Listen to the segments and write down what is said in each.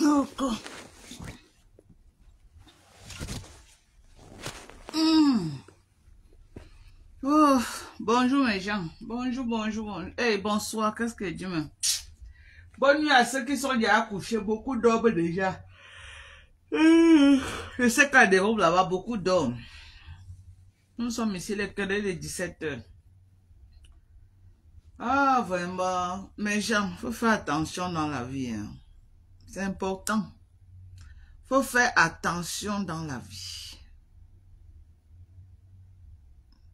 Donc, oh, bonjour mes gens. Bonjour, bonjour, bonjour. Hey, bonsoir, qu'est-ce que Dieu me... Bonne nuit à ceux qui sont déjà couchés. Beaucoup dorment déjà. Je sais qu'à des robes là-bas, beaucoup dorment. Nous sommes ici les 17h. Ah, vraiment. Mes gens, il faut faire attention dans la vie. Hein. C'est important. Il faut faire attention dans la vie.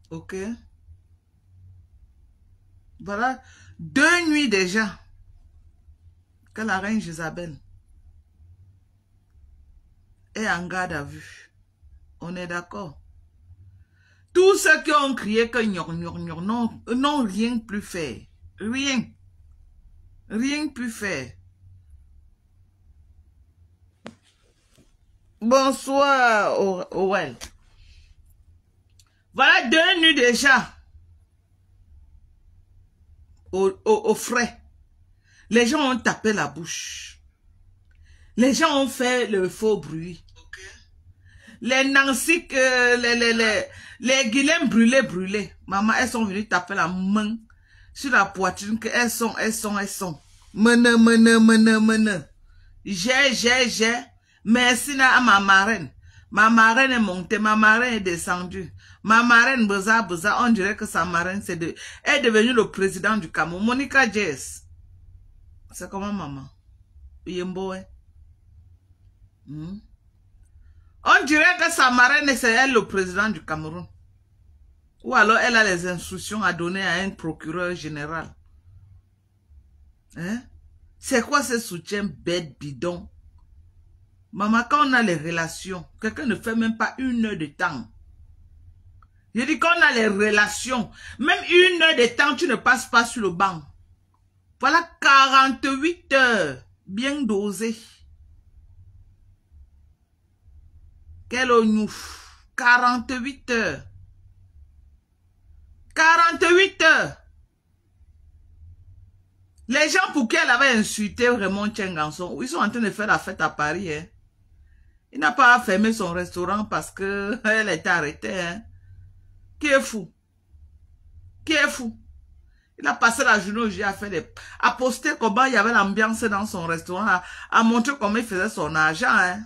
Ok? Voilà. 2 nuits déjà que la reine Isabelle est en garde à vue. On est d'accord? Tous ceux qui ont crié que n'ont rien pu faire. Rien. Rien pu faire. Bonsoir, Owel. Voilà 2 nuits déjà. Au frais. Les gens ont tapé la bouche. Les gens ont fait le faux bruit. Okay. Les Nancy, les Guilhem brûlés. Maman, elles sont venues taper la main sur la poitrine que elles sont. Mene. J'ai. Merci à ma marraine. Ma marraine est montée, ma marraine est descendue. Ma marraine, beza, on dirait que sa marraine est devenue le président du Cameroun. Monica Jess. C'est comment maman? Yembo, hein? On dirait que sa marraine, c'est elle le président du Cameroun. Ou alors elle a les instructions à donner à un procureur général. Hein? C'est quoi ce soutien bête bidon? Maman, quand on a les relations, quelqu'un ne fait même pas 1 heure de temps. Je dis qu'on a les relations, même 1 heure de temps, tu ne passes pas sur le banc. Voilà 48 heures, bien dosé. Quel oignouf, 48 heures. 48 heures. Les gens pour qui elle avait insulté Raymond Tchenganson, ils sont en train de faire la fête à Paris. Hein. Il n'a pas fermé son restaurant parce qu'elle était arrêtée. Hein. Qui est fou? Qui est fou? Il a passé la journée où j'ai à poster comment il y avait l'ambiance dans son restaurant, à montrer comment il faisait son argent. Hein.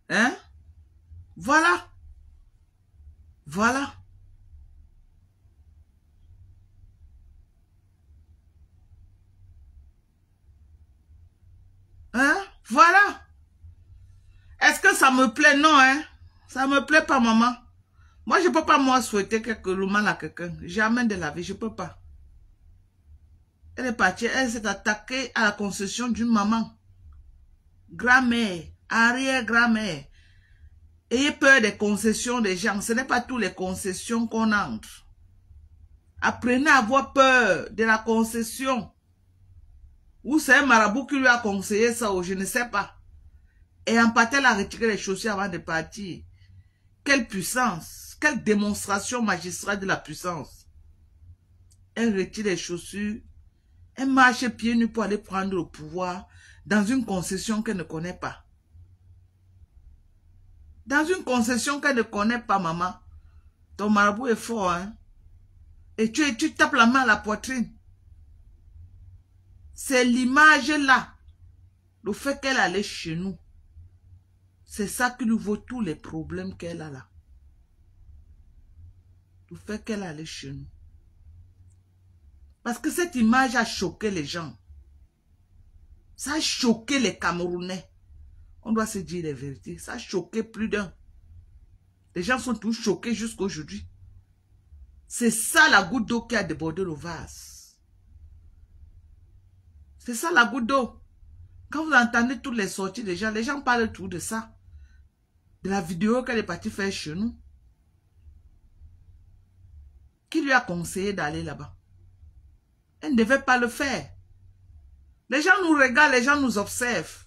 Hein? Voilà. Voilà. Hein? Voilà. Est-ce que ça me plaît? Non, hein? Ça me plaît pas, maman. Moi, je peux pas, moi, souhaiter le mal à quelqu'un. Jamais de la vie, je peux pas. Elle est partie, elle s'est attaquée à la concession d'une maman. Grand-mère, arrière-grand-mère. Ayez peur des concessions des gens. Ce n'est pas toutes les concessions qu'on entre. Apprenez à avoir peur de la concession. Ou c'est un marabout qui lui a conseillé ça, ou je ne sais pas. Et en partant, elle a retiré les chaussures avant de partir. Quelle puissance, quelle démonstration magistrale de la puissance. Elle retire les chaussures, elle marche pieds nus pour aller prendre le pouvoir dans une concession qu'elle ne connaît pas. Dans une concession qu'elle ne connaît pas, maman. Ton marabout est fort, hein. Et tu tapes la main à la poitrine. C'est l'image là. Le fait qu'elle allait chez nous. C'est ça qui lui vaut tous les problèmes qu'elle a là. Le fait qu'elle allait chez nous. Parce que cette image a choqué les gens. Ça a choqué les Camerounais. On doit se dire les vérités. Ça a choqué plus d'un. Les gens sont tous choqués jusqu'à aujourd'hui. C'est ça la goutte d'eau qui a débordé le vase. C'est ça la goutte d'eau. Quand vous entendez toutes les sorties des gens, les gens parlent tout de ça. De la vidéo qu'elle est partie faire chez nous. Qui lui a conseillé d'aller là-bas? Elle ne devait pas le faire. Les gens nous regardent, les gens nous observent.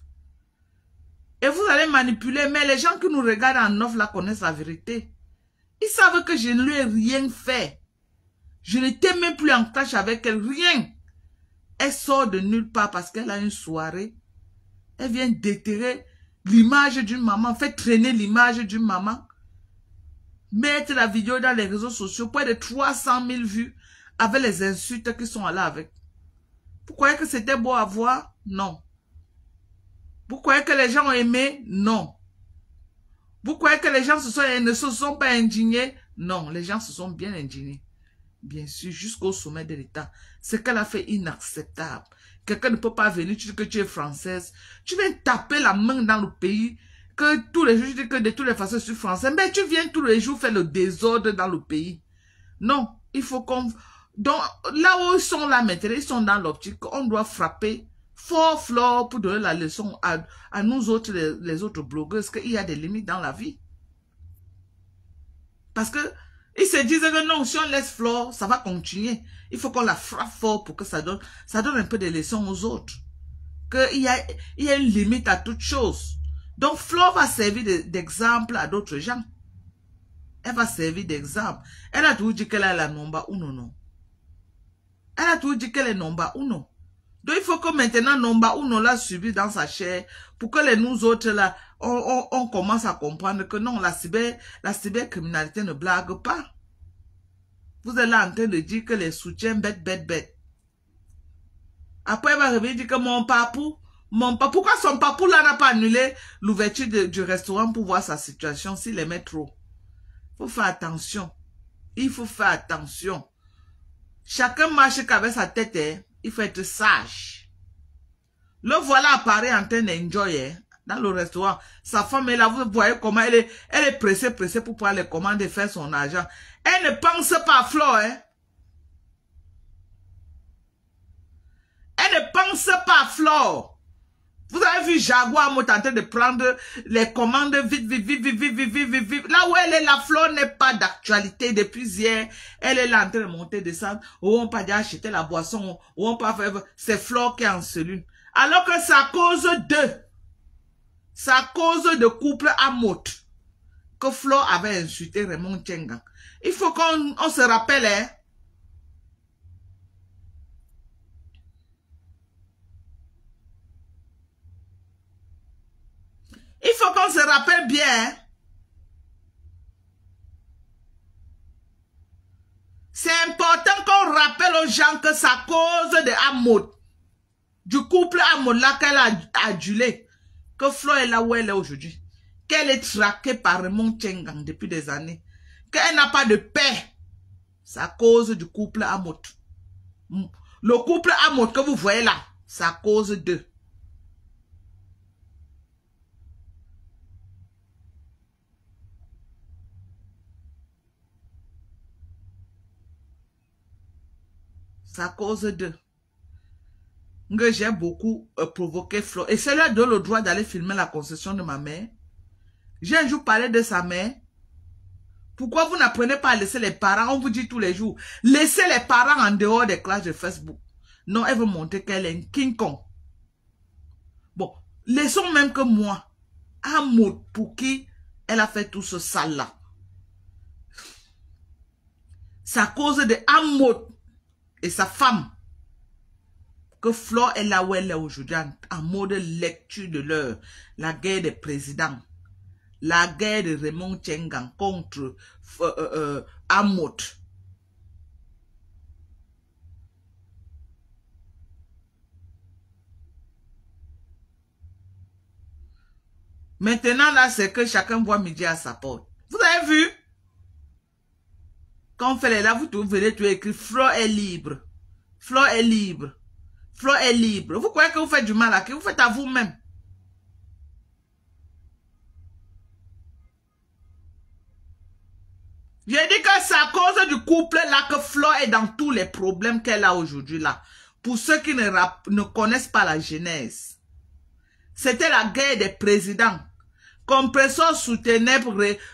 Et vous allez manipuler, mais les gens qui nous regardent en off là connaissent la vérité. Ils savent que je ne lui ai rien fait. Je n'étais même plus en tâche avec elle, rien. Elle sort de nulle part parce qu'elle a une soirée. Elle vient déterrer l'image d'une maman, fait traîner l'image d'une maman. Mettre la vidéo dans les réseaux sociaux, près de 300 000 vues, avec les insultes qui sont là avec. Vous croyez que c'était beau à voir? Non. Vous croyez que les gens ont aimé? Non. Vous croyez que les gens ne se sont pas indignés? Non, les gens se sont bien indignés. Bien sûr, jusqu'au sommet de l'État. Ce qu'elle a fait inacceptable. Quelqu'un ne peut pas venir, tu dis que tu es française. Tu viens taper la main dans le pays, que tous les jours, tu dis que de toutes les façons, je suis français. Mais tu viens tous les jours faire le désordre dans le pays. Non, il faut qu'on... Donc, là où ils sont là maintenant, ils sont dans l'optique, on doit frapper fort pour donner la leçon à nous autres, les autres blogueurs, qu'il y a des limites dans la vie. Parce que ils se disent que non, si on laisse Flore, ça va continuer. Il faut qu'on la frappe fort pour que ça donne un peu de leçons aux autres. Qu'il y a une limite à toute chose. Donc Flore va servir d'exemple à d'autres gens. Elle va servir d'exemple. Elle a toujours dit qu'elle est la number uno, non. Elle a toujours dit qu'elle est number uno. Donc il faut que maintenant number uno l'a subi dans sa chair pour que nous autres là, on commence à comprendre que non, la cybercriminalité ne blague pas. Vous êtes là en train de dire que les soutiens bête. Après, elle va revenir dire que mon papou, pourquoi son papou là n'a pas annulé l'ouverture du restaurant pour voir sa situation s'il aimait trop? Il faut faire attention. Il faut faire attention. Chacun marche qu'avec sa tête, hein. Il faut être sage. Le voilà apparaît en train d'enjoy dans le restaurant. Sa femme est là, vous voyez comment elle est pressée pour pouvoir les commander et faire son argent. Elle ne pense pas à Flore. Hein. Elle ne pense pas à Flore. Vous avez vu Jaguar tenter de prendre les commandes vite. Là où elle est, la Flore n'est pas d'actualité depuis hier. Elle est là en train de monter, descendre. Ou on peut dire acheter la boisson. Ou on peut faire... C'est Flore qui est en cellule. Alors que c'est à cause de couple amote que Flore avait insulté Raymond Tchengang. Il faut qu'on se rappelle, hein. Il faut qu'on se rappelle bien. C'est important qu'on rappelle aux gens que c'est à cause de Amod, du couple Amod là qu'elle a adulé, que Flore est là où elle est aujourd'hui. Qu'elle est traquée par Raymond Tchengang depuis des années. Qu'elle n'a pas de paix. C'est à cause du couple Amod. Le couple Amod que vous voyez là, c'est à cause d'eux. C'est à cause d'eux. J'ai beaucoup provoqué Flore. Et cela donne le droit d'aller filmer la concession de ma mère. J'ai un jour parlé de sa mère. Pourquoi vous n'apprenez pas à laisser les parents? On vous dit tous les jours. Laissez les parents en dehors des classes de Facebook. Non, elle veut montrer qu'elle est un King Kong. Bon, laissons même que moi, Amod, pour qui elle a fait tout ce sale-là. C'est à cause de Amod et sa femme que Flore est là où elle est aujourd'hui en mode lecture de l'heure. La guerre des présidents. La guerre de Raymond Tchengang contre Amod. Maintenant, là, c'est que chacun voit midi à sa porte. Vous avez vu? Quand on fait les là, vous verrez tout écrit. Flore est libre. Flore est libre. Flore est libre. Vous croyez que vous faites du mal à qui? Vous faites à vous-même. J'ai dit que c'est à cause du couple là que Flore est dans tous les problèmes qu'elle a aujourd'hui là. Pour ceux qui ne connaissent pas la genèse. C'était la guerre des présidents. Compressor soutenait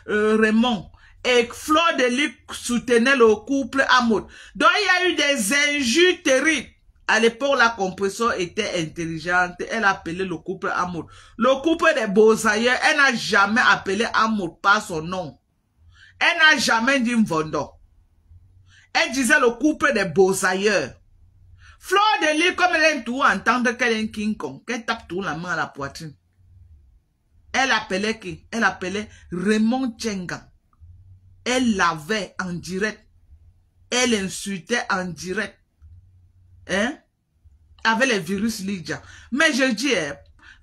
Raymond. Et Flore de Luc soutenait le couple Amod. Donc il y a eu des injures terribles À l'époque, la compression était intelligente. Elle appelait le couple Amour. Le couple des Beausailleurs, elle n'a jamais appelé Amour par son nom. Elle n'a jamais dit Mvondo. Elle disait le couple des Beausailleurs. Fleur de Lys, comme elle aime tout entendre qu'elle est un King Kong, qu'elle tape tout la main à la poitrine. Elle appelait qui? Elle appelait Raymond Tchenga. Elle l'avait en direct. Elle insultait en direct. Hein? Avec les virus Lydia. Mais je dis,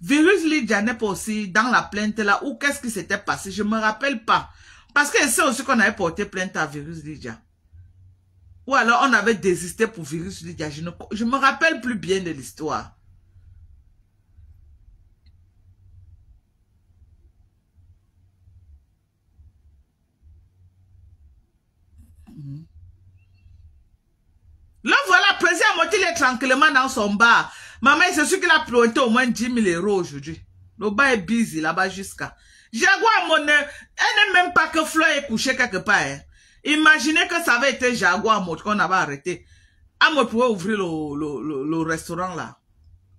virus Lydia n'est pas aussi dans la plainte là, ou qu'est-ce qui s'était passé? Je ne me rappelle pas. Parce que c'est aussi qu'on avait porté plainte à virus Lydia. Ou alors on avait désisté pour virus Lydia. Je ne me rappelle plus bien de l'histoire. Là, voilà, président Moti est tranquillement dans son bar. Maman, c'est sûr qu'il a planté au moins 10 000 € aujourd'hui. Le bar est busy là-bas jusqu'à. Jaguar, mon elle n'est même pas que Flo est couché quelque part. Hein. Imaginez que ça avait été Jaguar Moti qu'on avait arrêté. Amot pouvait ouvrir le restaurant là.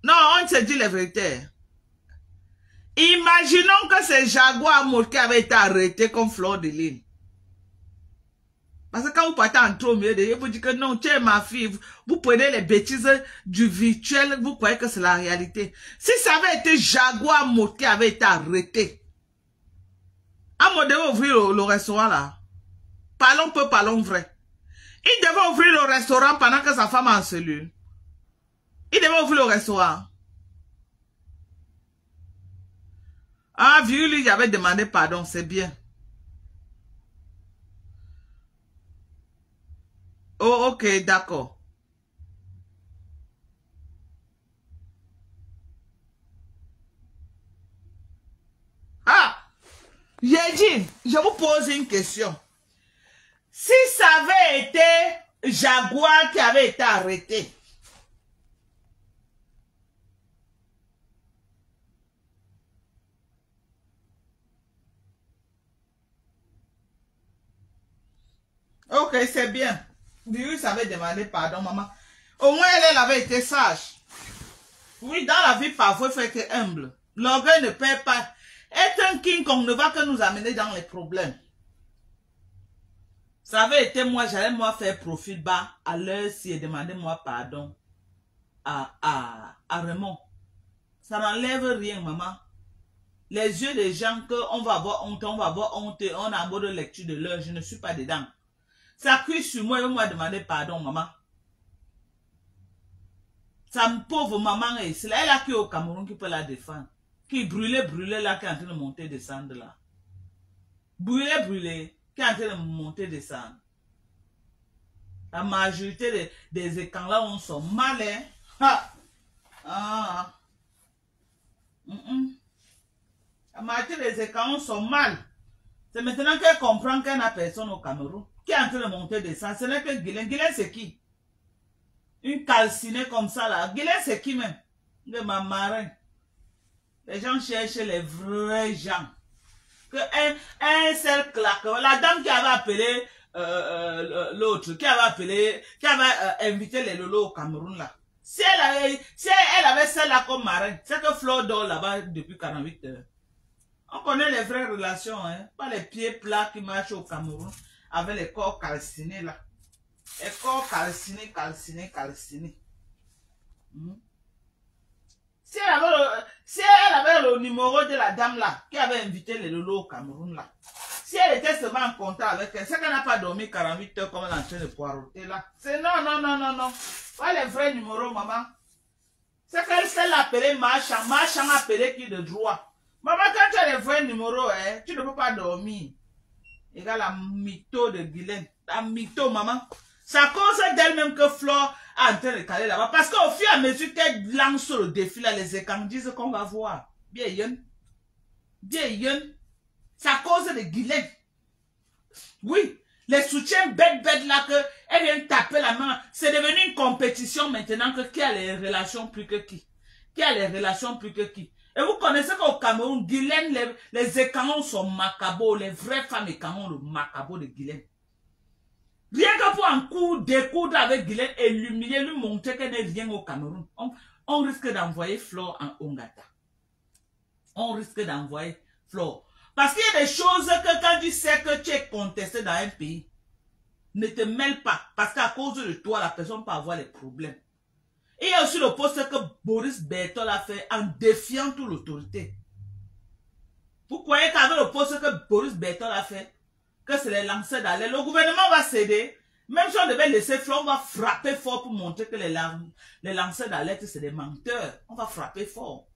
Non, on se dit la vérité. Imaginons que c'est Jaguar Moti qui avait été arrêté comme Fleur de Lys. Parce que quand vous partez en trop milieu de vous dites que non, tu es ma fille, vous prenez les bêtises du virtuel, vous croyez que c'est la réalité. Si ça avait été Jaguar Moti qui avait été arrêté, à moi devait ouvrir le restaurant là. Parlons peu, parlons vrai. Il devait ouvrir le restaurant pendant que sa femme est en cellule. Il devait ouvrir le restaurant. Ah, vu lui, j'avais demandé pardon, c'est bien. Oh, ok, d'accord. Ah, j'ai dit, je vous pose une question. Si ça avait été Jaguar qui avait été arrêté, ok, c'est bien. Virus avait demandé pardon, maman. Au moins, elle avait été sage. Oui, dans la vie, parfois, il faut être humble. L'orgueil ne perd pas. Être un King Kong ne va que nous amener dans les problèmes. Ça avait été moi, j'allais moi faire profil bas à l'heure si et demander moi pardon à Raymond. Ça n'enlève rien, maman. Les yeux des gens qu'on va avoir honte, on a un mot de lecture de l'heure, je ne suis pas dedans. Ça cuit sur moi, et moi demander pardon, maman. Sa pauvre maman est ici. Elle a qui au Cameroun qui peut la défendre. Qui brûlait là, qui est en train de monter, descendre là. Brûlé, qui est en train de monter, descendre. La majorité des écrans là, on sont mal, hein. Ha! Ah. La majorité des écrans sont mal. C'est maintenant qu'elle comprend qu'elle n'a personne au Cameroun. Qui est en train de monter, descendre. Ce n'est que Guilain. Guilain, c'est qui? Une calcinée comme ça là. Guilain, c'est qui même? De ma marin. Les gens cherchent les vrais gens. Que un seul claque. La dame qui avait appelé l'autre, qui avait invité les lolos au Cameroun là. Si elle avait celle-là comme marin, c'est que Flo dort là-bas depuis 48 heures. On connaît les vraies relations, hein. Pas les pieds plats qui marchent au Cameroun avec les corps calcinés là. Les corps calcinés. Si elle avait le numéro de la dame là, qui avait invité les lolos au Cameroun là, si elle était seulement en contact avec elle, c'est qu'elle n'a pas dormi 48 heures comme elle est en train de poireauter là. C'est non. Pas les vrais numéros, maman. C'est qu'elle sait l'appeler Marchand a appelé qui de droit. Maman, quand tu as les vrais numéros, hein, tu ne peux pas dormir. Égal la mytho de Guilain. La mytho, maman. C'est à cause d'elle-même que Flore est en train de caler là-bas. Parce qu'au fur et à mesure qu'elle lance le défi, là, les écrans disent qu'on va voir. Bien, Yen. C'est à cause de Guilain. Oui. Les soutiens bêtes là que elle vient taper la main. C'est devenu une compétition maintenant que qui a les relations plus que qui. Qui a les relations plus que qui. Et vous connaissez qu'au Cameroun, Guilain, les écarons sont macabres. Les vraies femmes écarons le macabo de Guilain. Rien que pour un coup découdre avec Guylaine et l'humilier, lui montrer qu'elle n'est rien au Cameroun, on risque d'envoyer Flore en Ongata. On risque d'envoyer Flore. Parce qu'il y a des choses que quand tu sais que tu es contesté dans un pays, ne te mêle pas. Parce qu'à cause de toi, la personne peut avoir des problèmes. Et il y a aussi le poste que Boris Bertol a fait en défiant toute l'autorité. Vous croyez qu'avec le poste que Boris Bertol a fait, que c'est les lanceurs d'alerte, le gouvernement va céder. Même si on devait laisser Flore, on va frapper fort pour montrer que les lanceurs d'alerte, c'est des menteurs. On va frapper fort.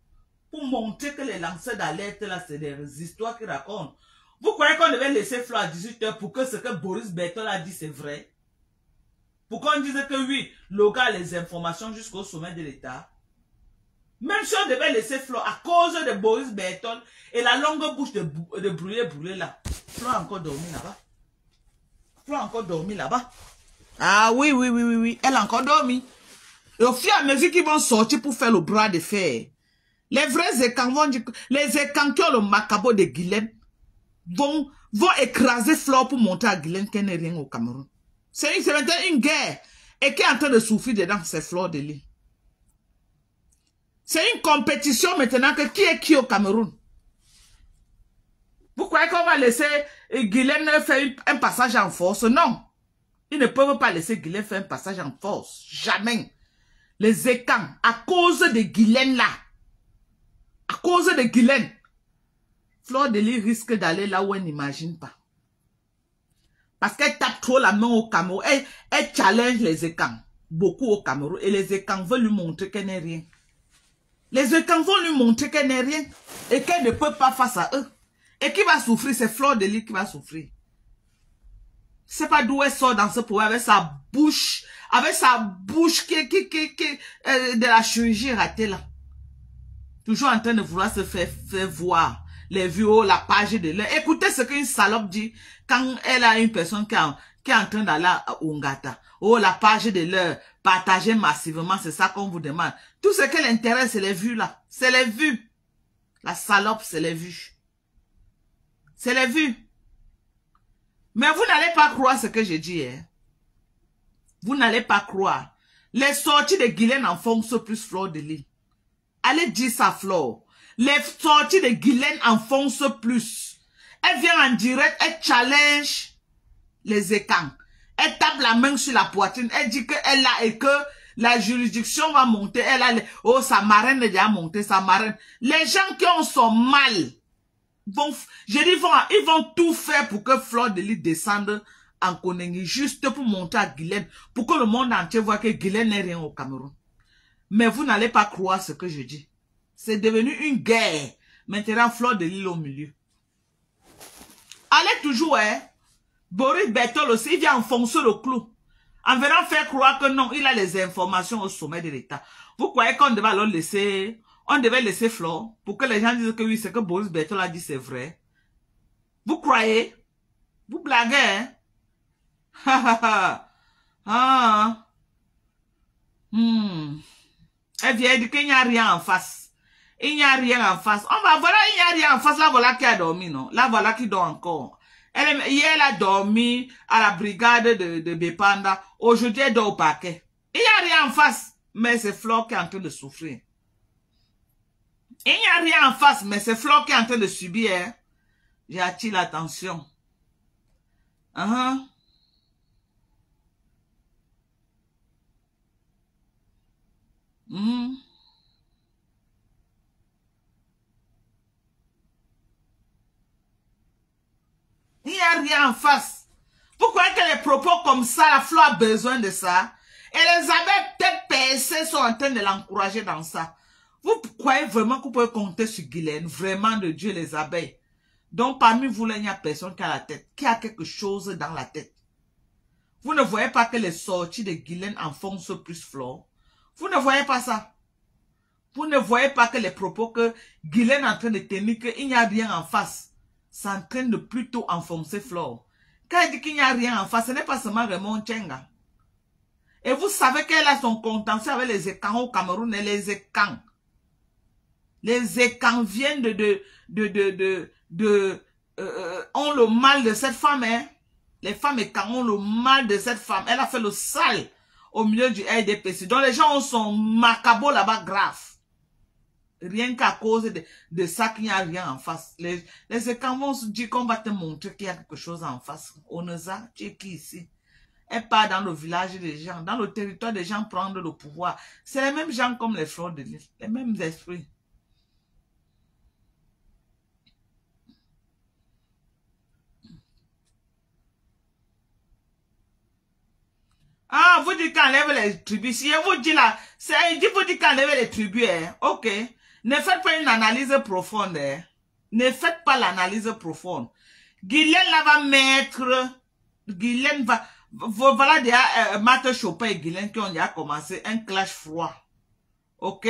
Pour montrer que les lanceurs d'alerte, là, c'est des histoires qu'ils racontent. Vous croyez qu'on devait laisser Flore à 18h pour que ce que Boris Bertol a dit, c'est vrai? Pour qu'on dise que oui, le gars a les informations jusqu'au sommet de l'État. Même si on devait laisser Flore à cause de Boris Bertol et la longue bouche de brûler là. Flore a encore dormi là-bas. Flore a encore dormi là-bas. Ah oui, elle a encore dormi. Et au fur et à mesure qu'ils vont sortir pour faire le bras de fer, les vrais écans vont dire, les écans qui ont le macabre de Guylaine vont écraser Flore pour montrer à Guylaine qu'elle n'est rien au Cameroun. C'est maintenant une guerre. Et qui est en train de souffrir dedans, c'est Flore de l'île. C'est une compétition maintenant que qui est qui au Cameroun. Vous croyez qu'on va laisser Guylaine faire un passage en force? Non. Ils ne peuvent pas laisser Guylaine faire un passage en force. Jamais. Les écans, à cause de Guylaine là, à cause de Guylaine, Flore de l'île risque d'aller là où elle n'imagine pas. Parce qu'elle tape trop la main au Cameroun. Elle challenge les écans. Beaucoup au Cameroun. Et les écans veulent lui montrer qu'elle n'est rien. Les écans vont lui montrer qu'elle n'est rien. Et qu'elle ne peut pas face à eux. Et qui va souffrir? C'est Flore de l'île qui va souffrir. Je ne sais pas d'où elle sort dans ce problème avec sa bouche. Avec sa bouche qui de la chirurgie ratée là. Toujours en train de vouloir se faire voir. Les vues, la page de l'heure. Écoutez ce qu'une salope dit quand elle a une personne qui est en train d'aller à Ongata. Oh, la page de l'heure. Partagez massivement, c'est ça qu'on vous demande. Tout ce qui l'intéresse, c'est les vues là. C'est les vues. La salope, c'est les vues. C'est les vues. Mais vous n'allez pas croire ce que je dis. Hein? Vous n'allez pas croire. Les sorties de Guylaine enfoncent plus Flore de l'île. Allez dire ça, Flore. Les sorties de Guylaine enfoncent plus. Elle vient en direct, elle challenge les écans. Elle tape la main sur la poitrine. Elle dit qu'elle a et que la juridiction va monter. Elle a oh, sa marraine est déjà montée, sa marraine. Les gens qui ont son mal, ils vont tout faire pour que Flore de l'île descende en Konengi, juste pour monter à Guylaine, pour que le monde entier voit que Guylaine n'est rien au Cameroun. Mais vous n'allez pas croire ce que je dis. C'est devenu une guerre. Maintenant, Flore de l'île au milieu. Allez toujours, hein. Boris Bertol aussi, il vient enfoncer le clou. En venant faire croire que non, il a les informations au sommet de l'État. Vous croyez qu'on devait alors laisser, on devait laisser Flore pour que les gens disent que oui, ce que Boris Bertol a dit, c'est vrai. Vous croyez? Vous blaguez, hein? Ah. Elle vient dire qu'il n'y a rien en face. Il n'y a rien en face. Voilà, il n'y a rien en face. Là, voilà qui a dormi, non? Là, voilà qui dort encore. Hier, elle a dormi à la brigade de Bepanda. Aujourd'hui, elle dort au parquet. Il n'y a rien en face. Mais c'est Flore qui est en train de souffrir. Il n'y a rien en face. Mais c'est Flore qui est en train de subir. Hein? J'attire l'attention. Il n'y a rien en face. Pourquoi que les propos comme ça, la Flore a besoin de ça? Et les abeilles peut-être percées sont en train de l'encourager dans ça. Vous croyez vraiment que vous pouvez compter sur Guylaine? Vraiment de Dieu les abeilles. Donc parmi vous, là, il n'y a personne qui a la tête, qui a quelque chose dans la tête. Vous ne voyez pas que les sorties de Guylaine enfoncent plus Flore? Vous ne voyez pas ça? Vous ne voyez pas que les propos que Guylaine est en train de tenir, qu'il n'y a rien en face? C'est en train de plutôt enfoncer Flore. Quand elle dit qu'il n'y a rien en face, ce n'est pas seulement Raymond Tchenga. Et vous savez qu'elle a son contentieux avec les écans au Cameroun et les écans. Les écans viennent ont le mal de cette femme, hein. Les femmes écartent le mal de cette femme. Elle a fait le sale au milieu du RDPC. Donc les gens sont macabres là-bas grave. Rien qu'à cause de ça qu'il n'y a rien en face. Les écarts vont se dire qu'on va te montrer qu'il y a quelque chose en face. Oneza, tu es qui ici? Elle part dans le village des gens, dans le territoire des gens prendre le pouvoir. C'est les mêmes gens comme les fleurs de l'île, les mêmes esprits. Ah, vous dites qu'enlève les tribus. Si je vous dis là, vous dites qu'enlève les tribus, hein. Ok. Ne faites pas une analyse profonde, hein. Ne faites pas l'analyse profonde. Guylaine là va mettre, Guylaine va, voilà déjà Marthe Chopin et Guylaine qui ont déjà commencé un clash froid. Ok?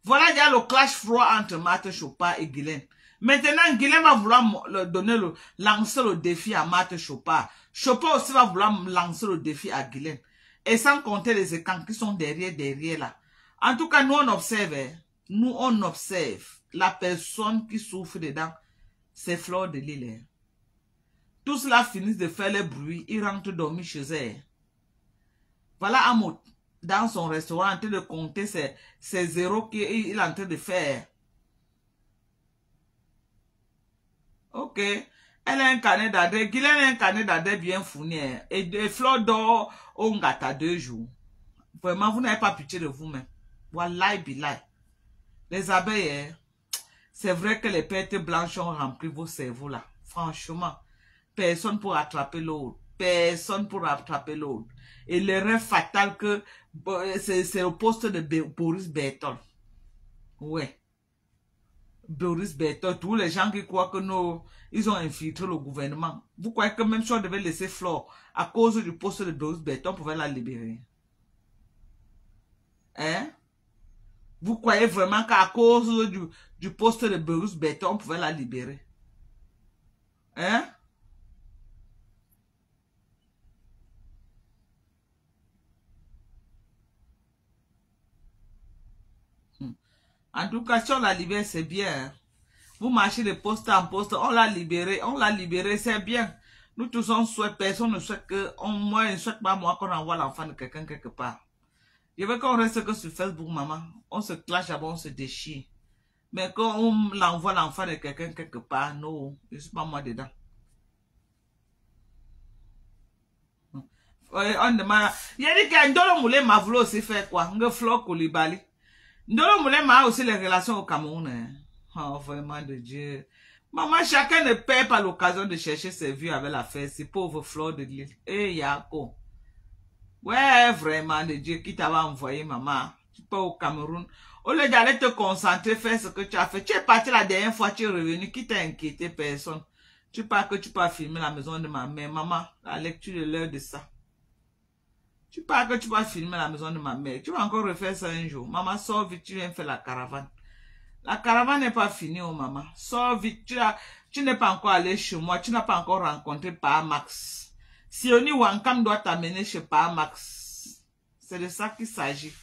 Voilà déjà le clash froid entre Marthe Chopin et Guylaine. Maintenant, Guylaine va vouloir lancer le défi à Marthe Chopin. Chopin aussi va vouloir lancer le défi à Guylaine. Et sans compter les écrans qui sont derrière là. En tout cas, nous on observe. Hein. Nous on observe. La personne qui souffre dedans, c'est Fleur de l'Île. Hein. Tout cela finissent de faire le bruit. Ils rentrent dormir chez eux. Voilà Amout dans son restaurant en train de compter ses zéros qu'il est en train de faire. Ok. Elle a un carnet d'adresse. Guylaine a un carnet d'adresse bien fourni. Et des fleurs d'or au ngata 2 jours. Vraiment, vous n'avez pas pitié de vous-même. Wallahi billahi. Les abeilles, c'est vrai que les pertes blanches ont rempli vos cerveaux là. Franchement, personne pour attraper l'autre. Personne pour attraper l'autre. Et l'erreur fatale que c'est le poste de Boris Bertol. Ouais. Boris Bertol, tous les gens qui croient que nous, ils ont infiltré le gouvernement. Vous croyez que même si on devait laisser Flore à cause du poste de Boris Bertol, on pouvait la libérer? Hein? Vous croyez vraiment qu'à cause du poste de Boris Bertol, on pouvait la libérer? Hein? En tout cas, si on la libère, c'est bien. Vous marchez de poste en poste, on l'a libéré, c'est bien. Nous tous, on souhaite, personne ne souhaite que, moi, je ne souhaite pas, moi, qu'on envoie l'enfant de quelqu'un quelque part. Je veux qu'on reste que sur Facebook, maman. On se clash d'abord, on se déchire. Mais quand on l'envoie l'enfant de quelqu'un quelque part, non, je ne suis pas moi dedans. On demande, il y a dit qu'un dollar moulin m'a voulu aussi faire quoi? Un flot Koulibaly. Ndolo Moulin m'a aussi les relations au Cameroun. Hein. Oh, vraiment de Dieu. Maman, chacun ne perd pas l'occasion de chercher ses vues avec l'affaire. C'est pauvre Fleur de l'Île. Eh, Yako. Ouais, vraiment de Dieu, qui t'avait envoyé, maman. Tu peux au Cameroun. Au lieu d'aller te concentrer, faire ce que tu as fait. Tu es parti la dernière fois, tu es revenu, qui t'a inquiété, personne. Tu parles que tu peux filmer la maison de ma mère. Maman, la lecture de l'heure de ça. Tu parles que tu vas filmer la maison de ma mère. Tu vas encore refaire ça un jour. Maman, sors vite, tu viens faire la caravane. La caravane n'est pas finie, oh maman. Sors vite, tu n'es pas encore allé chez moi. Tu n'as pas encore rencontré Pa Max. Sioni Wankam doit t'amener chez Pa Max. C'est de ça qu'il s'agit.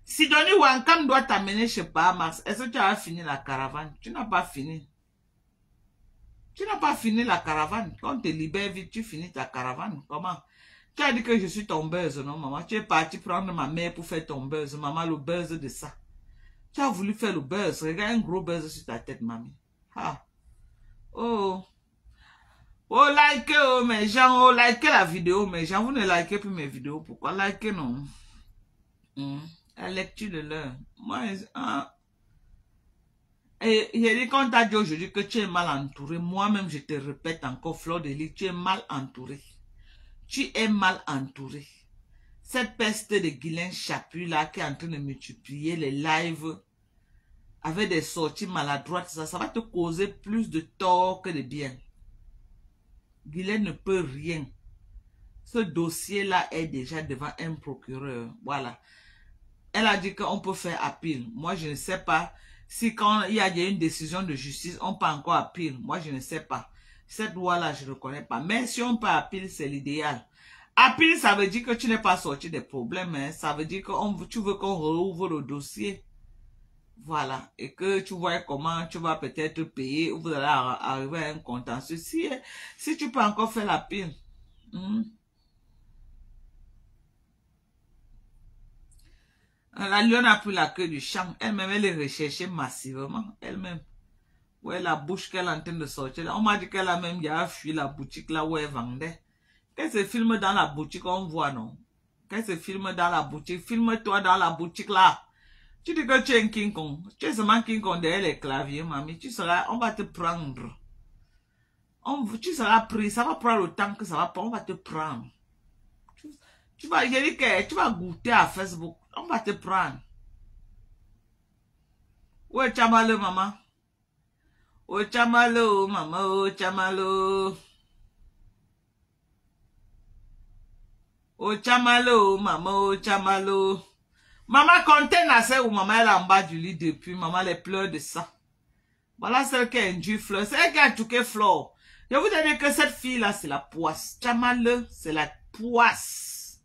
Sioni Wankam doit t'amener chez Pa Max. Est-ce que tu as fini la caravane? Tu n'as pas fini. Tu n'as pas fini la caravane. Quand on te libère vite, tu finis ta caravane. Comment? Tu as dit que je suis tombeuse, non, maman? Tu es parti prendre ma mère pour faire tombeuse. Maman, le buzz de ça. Tu as voulu faire le buzz. Regarde un gros buzz sur ta tête, mamie. Ah. Oh. Oh, likez, oh, mes gens. Oh, likez la vidéo, mes gens. Vous ne likez plus mes vidéos. Pourquoi? Likez, non? La lecture de l'heure. Moi, et il y a dit, quand tu as dit aujourd'hui que tu es mal entouré, moi-même, je te répète encore, Fleur de l'Île, tu es mal entouré. Tu es mal entouré. Cette peste de Guylaine Chaput là qui est en train de multiplier les lives avec des sorties maladroites, ça va te causer plus de tort que de bien. Guylaine ne peut rien. Ce dossier-là est déjà devant un procureur. Voilà. Elle a dit qu'on peut faire appel. Moi, je ne sais pas si quand il y a une décision de justice, on peut encore appel. Moi, je ne sais pas. Cette loi-là, je ne connais pas. Mais si on peut appeler, c'est l'idéal. Appeler, ça veut dire que tu n'es pas sorti des problèmes. Hein. Ça veut dire que tu veux qu'on rouvre le dossier. Voilà. Et que tu vois comment tu vas peut-être payer ou vous allez arriver à un contentieux. Si tu peux encore faire la pile. La lionne a pris la queue du champ. Elle-même, elle est recherchée massivement. Elle-même. Ouais, la bouche qu'elle est en train de sortir. On m'a dit qu'elle a même déjà fui la boutique là où elle vendait. Qu'elle se filme dans la boutique, on voit, non? Qu'elle se filme dans la boutique. Filme-toi dans la boutique là. Tu dis que tu es un King Kong. Tu es seulement King Kong derrière les claviers, mamie. On va te prendre. Tu seras pris. Ça va prendre le temps que ça va prendre. On va te prendre. Tu vas goûter à Facebook. On va te prendre. Ouais, chamalo, maman. Oh, chamalo, maman. Oh, chamalo. Oh, chamalo, maman. Oh, chamalo. Maman, contente à celle où maman elle est en bas du lit depuis. Maman, elle pleure de ça. Voilà celle qui a induit Fleur. C'est elle qui a touché Fleur. Je vous dis que cette fille-là, c'est la poisse. Chamale, c'est la poisse.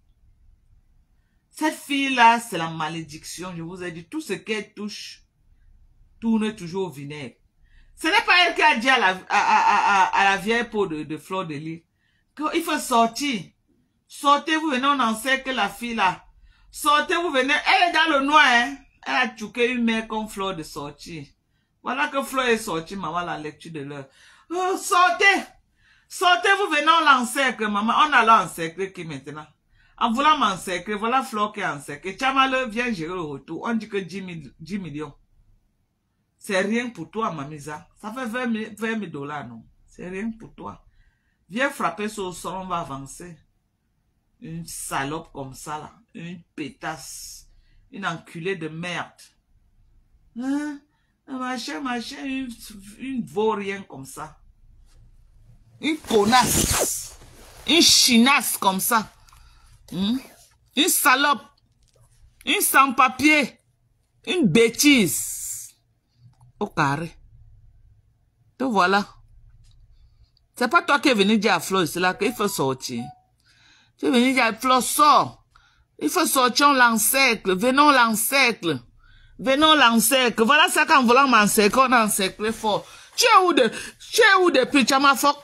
Cette fille-là, c'est la malédiction. Je vous ai dit, tout ce qu'elle touche tourne toujours au vinaigre. Ce n'est pas elle qui a dit à la vieille peau de Fleur de Lys qu'il faut sortir. Sortez, vous venez, on en sait que la fille-là. Sortez, vous venez. Elle est dans le noir, hein. Elle a touché une mère comme Fleur de sortir. Voilà que Fleur est sortie, maman, la lecture de l'heure. Oh, sortez! Sortez, vous venez, on l'encercle, maman. On a l'encercle qui maintenant. En voulant m'encercler, voilà Fleur qui est encerclée. Chamale vient gérer le retour. On dit que 10 millions. C'est rien pour toi, mamisa. Ça fait 20 000 $, non? C'est rien pour toi. Viens frapper sur le sol, on va avancer. Une salope comme ça, là. Une pétasse. Une enculée de merde. Hein? Machin, une vaurien comme ça. Une connasse. Une chinasse comme ça. Une salope. Une sans-papier. Une bêtise. Au carré. Te voilà. C'est pas toi qui es venu dire à Flo, c'est là qu'il faut sortir. Tu es venu dire à Flo, sors. Il faut sortir, on l'encercle. Venons l'encercle. Venons l'encercle. Voilà ça qu'en voulant m'encercler, on encercle fort. Tu es où depuis, Chamafok?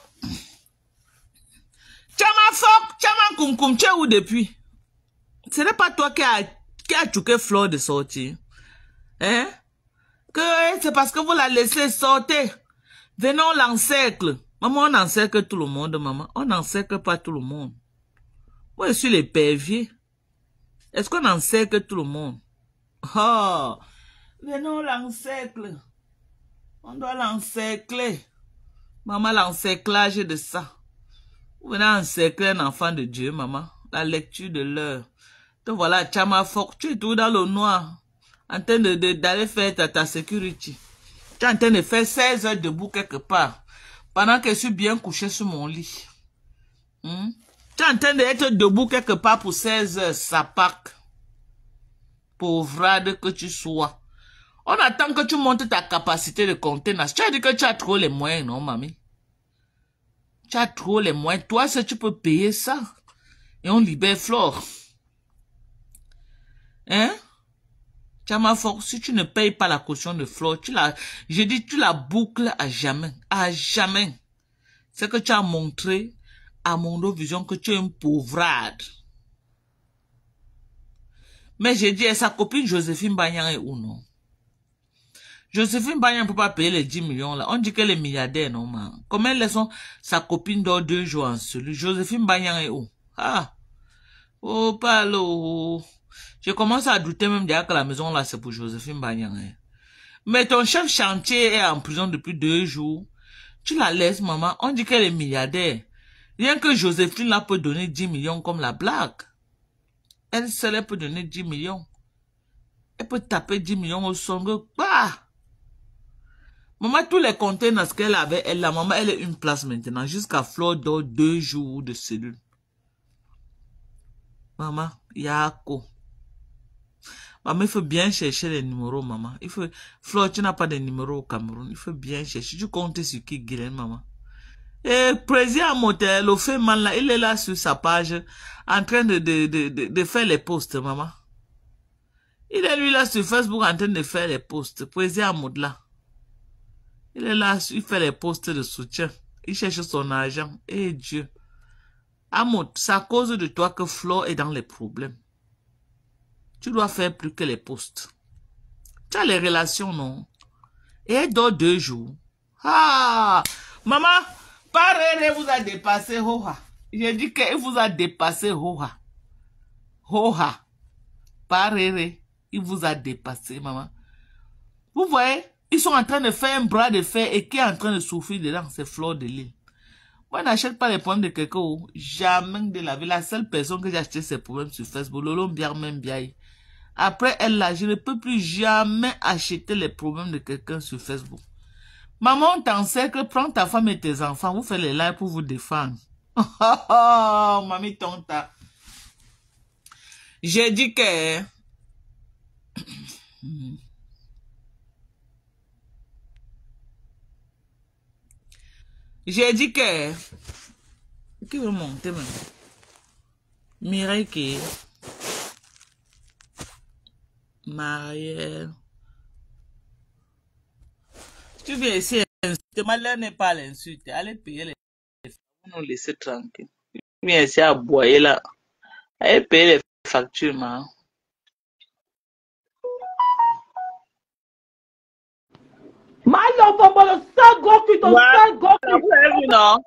Chamafok, Chamakoum, tu es où depuis? Ce n'est pas toi qui a touché Fleur de sortir. Hein? Que c'est parce que vous la laissez sortir. Venons l'encercle. Maman, on encercle tout le monde, maman. On n'encercle pas tout le monde. Moi, je suis l'épervier. Est-ce qu'on encercle tout le monde? Oh, venons l'encercle. On doit l'encercler. Maman, l'encerclage de ça. Vous venez encercler un enfant de Dieu, maman. La lecture de l'heure. Donc voilà, Chamafok, tu es tout dans le noir. En train d'aller faire ta sécurité. Tu es en train de faire 16 heures debout quelque part. Pendant que je suis bien couché sur mon lit. Tu es en train d'être debout quelque part pour 16 heures, ça pack. Pauvrade que tu sois. On attend que tu montes ta capacité de contenance. Tu as dit que tu as trop les moyens, non, mamie? Tu as trop les moyens. Toi, si tu peux payer ça. Et on libère Flore. Hein? Chamafok, si tu ne payes pas la caution de Flore, je dis, tu la boucles à jamais. À jamais. C'est que tu as montré à mon vision que tu es une pauvrade. Mais j'ai dit, sa copine Joséphine Bagnan est où, non? Joséphine Bagnan ne peut pas payer les 10 millions là. On dit qu'elle est milliardaire, non, man. Comment elle laisse sa copine dort 2 jours en celui? Joséphine Bagnan est où? Ah! Oh, pas l'eau. Je commence à douter même déjà que la maison là, c'est pour Joséphine Bagnan. Hein. Mais ton chef chantier est en prison depuis 2 jours. Tu la laisses, maman. On dit qu'elle est milliardaire. Rien que Joséphine là peut donner 10 millions comme la blague. Elle seule elle peut donner 10 millions. Elle peut taper 10 millions au son. Bah! Maman, tous les containers qu'elle avait, la maman, elle est une place maintenant. Jusqu'à Flore dort 2 jours de cellule. Maman, Yako. Maman, il faut bien chercher les numéros, maman. Flore, tu n'as pas de numéros au Cameroun. Il faut bien chercher. Tu comptes sur qui, Guylaine, maman? Et président Motel, le fait mal là, il est là sur sa page, en train de faire les posts, maman. Il est lui là sur Facebook en train de faire les posts. Poésie à Moudla. Il est là, il fait les posts de soutien. Il cherche son argent. Eh Dieu. Amoud, c'est à cause de toi que Flo est dans les problèmes. Tu dois faire plus que les posts. Tu as les relations, non? Et elle dort 2 jours. Ah! Maman, Parere vous a dépassé, Hoha. J'ai dit qu'il vous a dépassé, Hoha. Hoha. Parere, il vous a dépassé, maman. Vous voyez, ils sont en train de faire un bras de fer et qui est en train de souffrir dedans, c'est Fleur de Lille. Moi, je n'achète pas les problèmes de quelqu'un. Jamais de la vie. La seule personne que j'ai acheté ses problèmes sur Facebook, Lolo bien même bien. Après elle là, je ne peux plus jamais acheter les problèmes de quelqu'un sur Facebook. Maman t'enseigne, prends ta femme et tes enfants, vous faites les lives pour vous défendre. Oh, mamie tonta. J'ai dit que... J'ai dit que... Qui veut monter maintenant? Mireille qui... Marielle... Tu viens ici, ma n'est pas l'insulter. Allez payer les factures. Vous nous laissez tranquille. Tu viens ici à boyer là. Allez payer les factures, man. Non.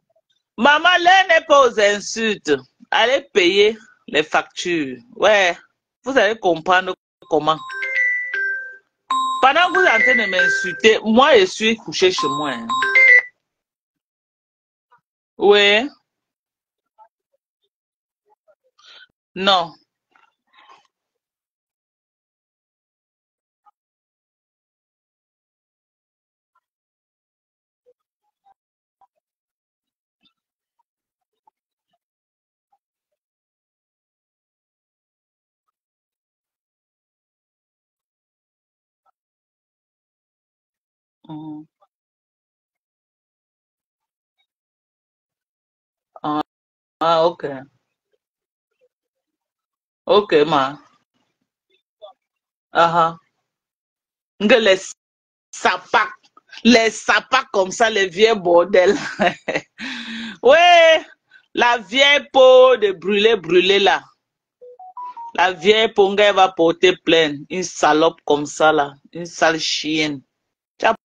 Maman, là n'est pas aux insultes. Allez payer les factures. Ouais. Vous allez comprendre comment. Pendant que vous êtes en train de m'insulter, moi je suis couché chez moi. Hein. Oui. Non. Mm. Ah, ok. Ok, ma. Ah, que les sapas comme ça, les vieux bordels. Ouais, la vieille peau de brûler là. La vieille peau, elle va porter plainte. Une salope comme ça là. Une sale chienne. Tu as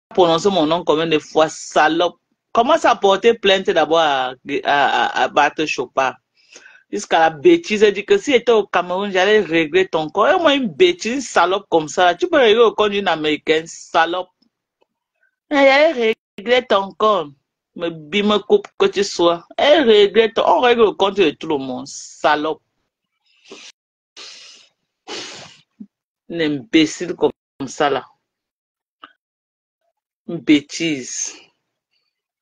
prononcé mon nom combien de fois, salope. Commence à porter plainte d'abord à battre Chopin. Jusqu'à la bêtise, elle dit que si j'étais au Cameroun, j'allais régler ton corps. Et moi, une bêtise, une salope comme ça, tu peux régler au compte d'une américaine, salope. J'allais régler ton corps. Me bime coupe que tu sois. Elle règle ton... On règle le compte de tout le monde, salope. Une imbécile comme ça, là. Une bêtise.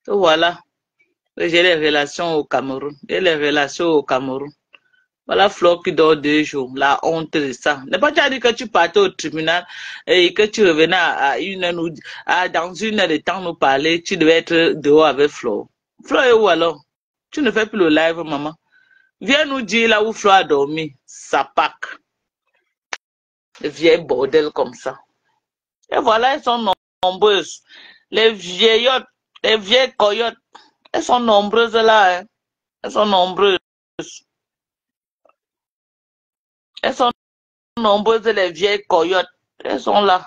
Et voilà. J'ai les relations au Cameroun. Et les relations au Cameroun. Voilà Flo qui dort 2 jours. La honte de ça. N'est pas déjà dit que tu partais au tribunal et que tu revenais à une heure nous, dans une heure de temps nous parler. Tu devais être dehors avec Flo. Flo est où alors? Tu ne fais plus le live, maman. Viens nous dire là où Flo a dormi. Sa Pâques. Les vieilles bordels comme ça. Et voilà, elles sont nombreuses. Les vieillottes, les vieilles coyotes, elles sont nombreuses là. Hein. Elles sont nombreuses. Elles sont nombreuses, les vieilles coyotes. Elles sont là.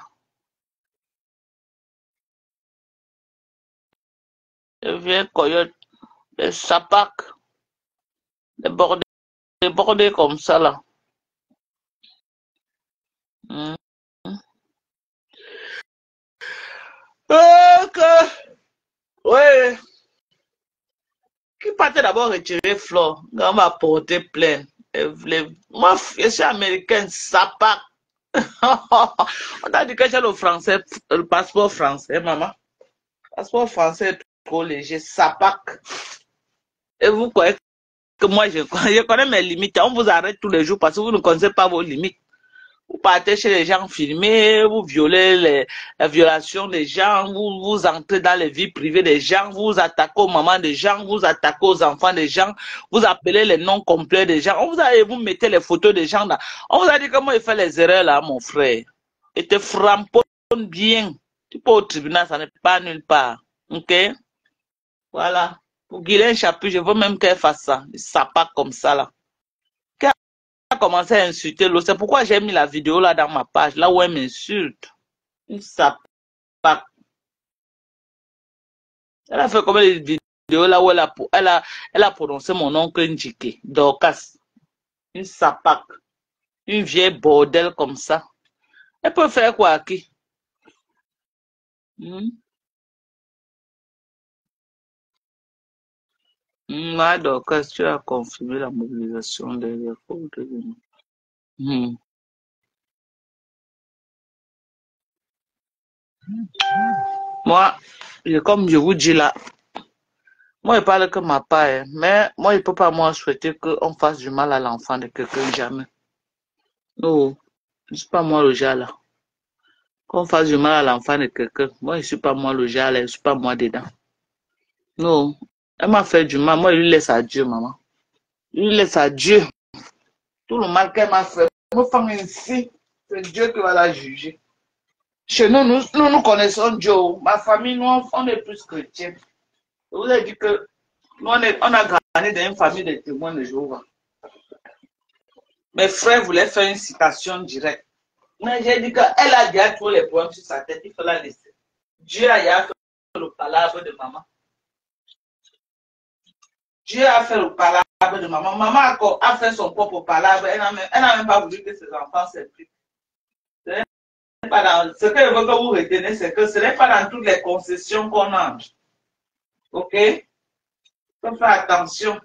Les vieilles coyotes, les sapacs, les bordés comme ça là. Mm. Ouais. Qui partait d'abord retirer Flore, on va porter plainte. Moi, je suis américaine, sapac. On t'a dit que j'ai le passeport français, maman. Le passeport français est trop léger, sapac. Et vous croyez que moi, je connais mes limites. On vous arrête tous les jours parce que vous ne connaissez pas vos limites. Vous partez chez les gens filmer, vous violez la violation des gens, vous entrez dans les vies privées des gens, vous attaquez aux mamans des gens, vous attaquez aux enfants des gens, vous appelez les noms complets des gens. Vous mettez les photos des gens là. On vous a dit comment il fait les erreurs là, mon frère. Et te framponne bien. Tu peux au tribunal, ça n'est pas nulle part. Ok? Voilà. Pour Guylaine Chapuis, je veux même qu'elle fasse ça. Ça pas comme ça là. A commencé à insulter l'autre. C'est pourquoi j'ai mis la vidéo là dans ma page, là où elle m'insulte. Ça pas. Elle a fait combien de vidéos là où elle a prononcé mon oncle Njike, Dorcas. Une sapac. Une vieille bordel comme ça. Elle peut faire quoi à qui? Ouais, Dorcas, tu as confirmé la mobilisation des efforts de Moi, comme je vous dis là, moi, je parle que ma part, hein, mais moi, je ne peux pas moi souhaiter qu'on fasse du mal à l'enfant de quelqu'un, jamais. Non, je ne suis pas moi le genre là. Qu'on fasse du mal à l'enfant de quelqu'un, moi, je ne suis pas moi le genre là, je ne suis pas moi dedans. Non, elle m'a fait du mal, moi, je lui laisse à Dieu, maman. Je lui laisse à Dieu. Tout le mal qu'elle m'a fait, me femme ainsi, c'est Dieu qui va la juger. Chez nous, nous connaissons Dieu. Ma famille, nous, on est plus chrétiens. Je vous ai dit que nous, on a grandi dans une famille de témoins de Jéhovah. Mes frères voulaient faire une citation directe. Mais j'ai dit qu'elle a déjà tous les problèmes sur sa tête, il faut la laisser. Dieu a fait le palabre de maman. Dieu a fait le palabre de maman. Maman a fait son propre palabre. Elle n'a même pas voulu que ses enfants s'impliquent. Ce que je veux que vous retenez, c'est que ce n'est pas dans toutes les concessions qu'on entre. Ok? Il faut faire attention.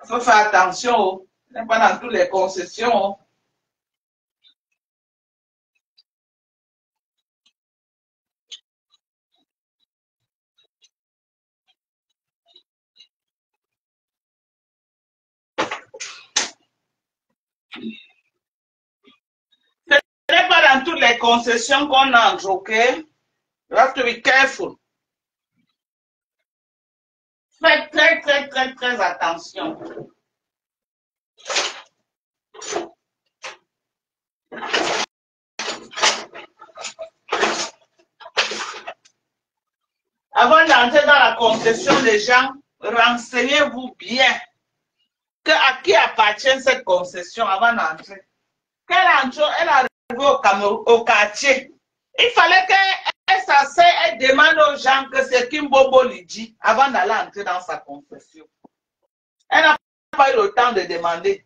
Il faut faire attention. Ce n'est pas dans toutes les concessions. Ce n'est pas dans toutes les concessions qu'on entre, ok? You have to be careful. Faites très, très, très, très attention. Avant d'entrer dans la concession des gens, renseignez-vous bien à qui appartient cette concession avant d'entrer. Quand elle est arrivée au quartier, il fallait qu'elle s'asseye, elle demande aux gens que c'est Kimbobo Lidji avant d'aller entrer dans sa concession. Elle n'a pas eu le temps de demander.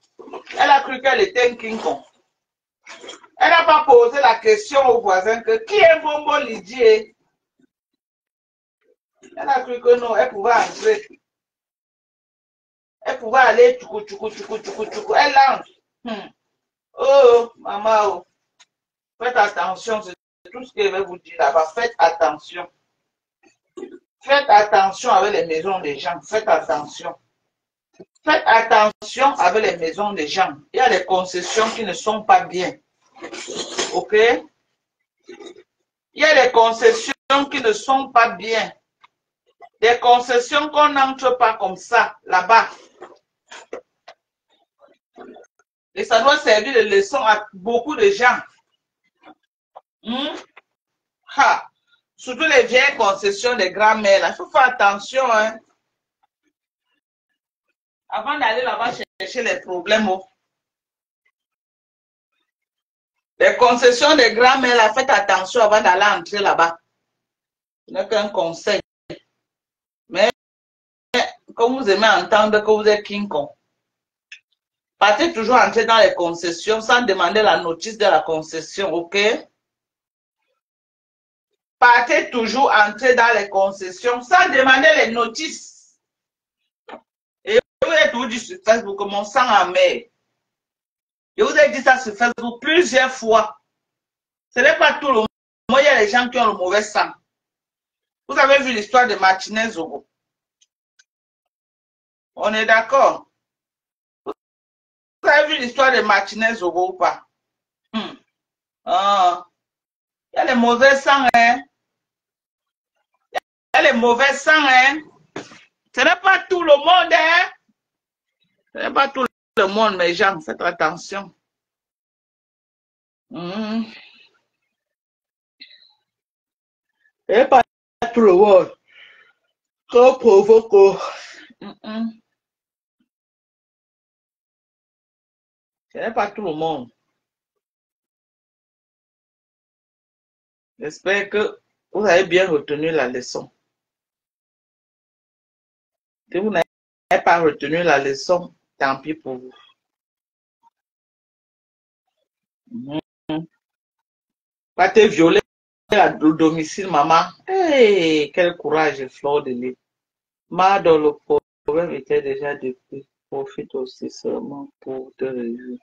Elle a cru qu'elle était un King Kong. Elle n'a pas posé la question aux voisins que qui est Bombo Lidji? Elle a cru que non, elle pouvait entrer. Elle pouvait aller tchoukou. Elle entre. Oh, maman, oh. Faites attention, c'est tout ce que je vais vous dire là-bas. Faites attention. Faites attention avec les maisons des gens. Faites attention. Faites attention avec les maisons des gens. Il y a des concessions qui ne sont pas bien. Ok? Il y a des concessions qui ne sont pas bien. Des concessions qu'on n'entre pas comme ça, là-bas. Et ça doit servir de leçon à beaucoup de gens. Surtout les vieilles concessions des grands-mères. Il faut faire attention. Hein. Avant d'aller là-bas chercher les problèmes. Les concessions des grands-mères, faites attention avant d'aller entrer là-bas. Ce n'est qu'un conseil. Mais comme vous aimez entendre que vous êtes King Kong, partez toujours entrer dans les concessions sans demander la notice de la concession, ok? Partez toujours entrer dans les concessions sans demander les notices. Et je vous ai toujours dit sur Facebook que mon sang en mer. Je vous ai dit ça sur Facebook plusieurs fois. Ce n'est pas tout le monde. Il y a les gens qui ont le mauvais sang. Vous avez vu l'histoire de Martinez Zogo. On est d'accord. l'histoire de Martinez Zogo ou pas? Ah, il y a les mauvais sangs, hein? Il y a les mauvais sangs, hein? Ce n'est pas tout le monde, hein? Ce n'est pas tout le monde, mes gens, faites attention. Ce n'est pas tout le monde qu'on provoque. Ce n'est pas tout le monde. J'espère que vous avez bien retenu la leçon. Si vous n'avez pas retenu la leçon, tant pis pour vous. Pas te violer au domicile, maman. Hey, quel courage, Fleur de Lys. Dans le problème était déjà depuis. Profite aussi seulement pour te réjouir.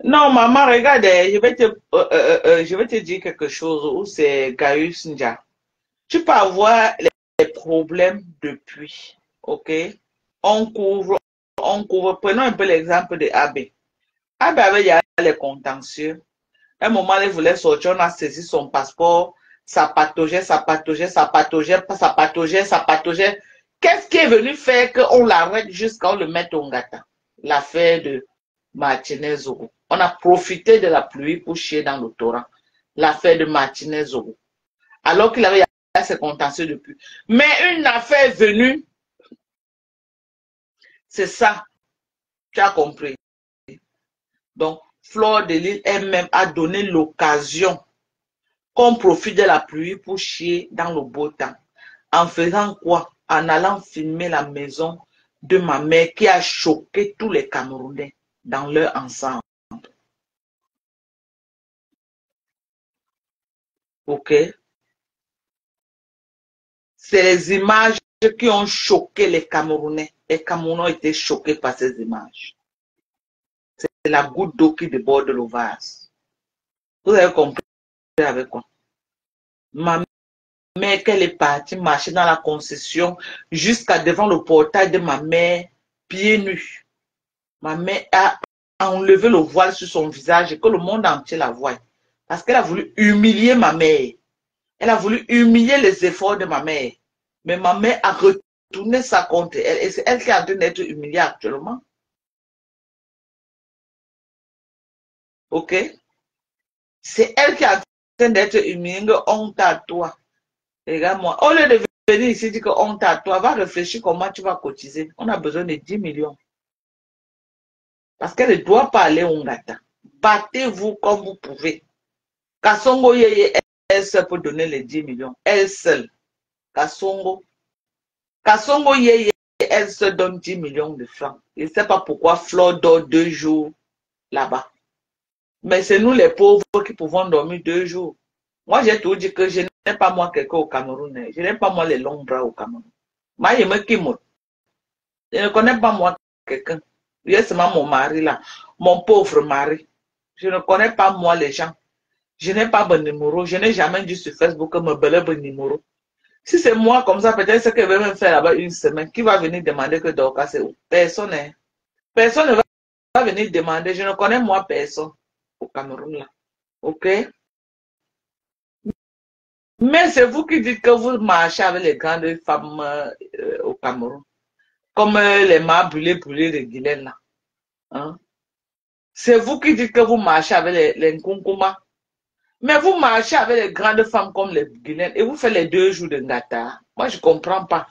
Non, maman, regarde, je vais te dire quelque chose où c'est Gaius Nja. Tu peux avoir les problèmes depuis, ok? On couvre. Prenons un peu l'exemple de Abbé. Abbé avait il y a les contentieux. À un moment, il voulait sortir, on a saisi son passeport, ça pataugeait. Qu'est-ce qui est venu faire qu'on l'arrête jusqu'à on le mette au Ngata? L'affaire de Martinez Zogo. On a profité de la pluie pour chier dans le torrent. L'affaire de Martinez Zogo. Alors qu'il avait ses contentieux depuis. Mais une affaire venue, c'est ça. Tu as compris. Donc, Fleur de Lys elle-même a donné l'occasion qu'on profite de la pluie pour chier dans le beau temps. En faisant quoi? En allant filmer la maison de ma mère qui a choqué tous les Camerounais dans leur ensemble. Ok? C'est les images qui ont choqué les Camerounais. Les Camerounais ont été choqués par ces images. C'est la goutte d'eau qui déborde le vase. Vous avez compris avec quoi? Ma mère, qu'elle est partie marcher dans la concession jusqu'à devant le portail de ma mère, pieds nus. Ma mère a enlevé le voile sur son visage et que le monde entier la voie. Parce qu'elle a voulu humilier ma mère. Elle a voulu humilier les efforts de ma mère. Mais ma mère a retourné sa contre elle. Et c'est elle qui est en train d'être humiliée actuellement. Ok? C'est elle qui est en train d'être humiliée. Honte à toi. Regarde-moi. Au lieu de venir ici dire que honte à toi, va réfléchir comment tu vas cotiser. On a besoin de 10 millions. Parce qu'elle ne doit pas aller au Ngata. Battez-vous comme vous pouvez. Kassongo Yeye, elle seule peut donner les 10 millions. Elle seule. Kassongo Yeye, elle se donne 10 millions de francs. Je ne sais pas pourquoi Flore dort 2 jours là-bas. Mais c'est nous les pauvres qui pouvons dormir 2 jours. Moi, j'ai tout dit que je n'ai pas moi quelqu'un au Cameroun. Je n'ai pas moi les longs bras au Cameroun. Moi, je ne connais pas moi quelqu'un. Il y a seulement mon mari là. Mon pauvre mari. Je ne connais pas moi les gens. Je n'ai pas de numéro. Je n'ai jamais dit sur Facebook que me belève un numéro. Si c'est moi comme ça, peut-être ce que je vais même faire là-bas une semaine. Qui va venir demander que Dorcas c'est où? Personne. Hein? Personne ne va venir demander. Je ne connais moi personne au Cameroun là. Ok? Mais c'est vous qui dites que vous marchez avec les grandes femmes au Cameroun. Comme les mâts brûlés de Guylaine là. Hein? C'est vous qui dites que vous marchez avec les Nkunkuma. Mais vous marchez avec les grandes femmes comme les Guinéennes et vous faites les 2 jours de Ngata. Moi, je ne comprends pas.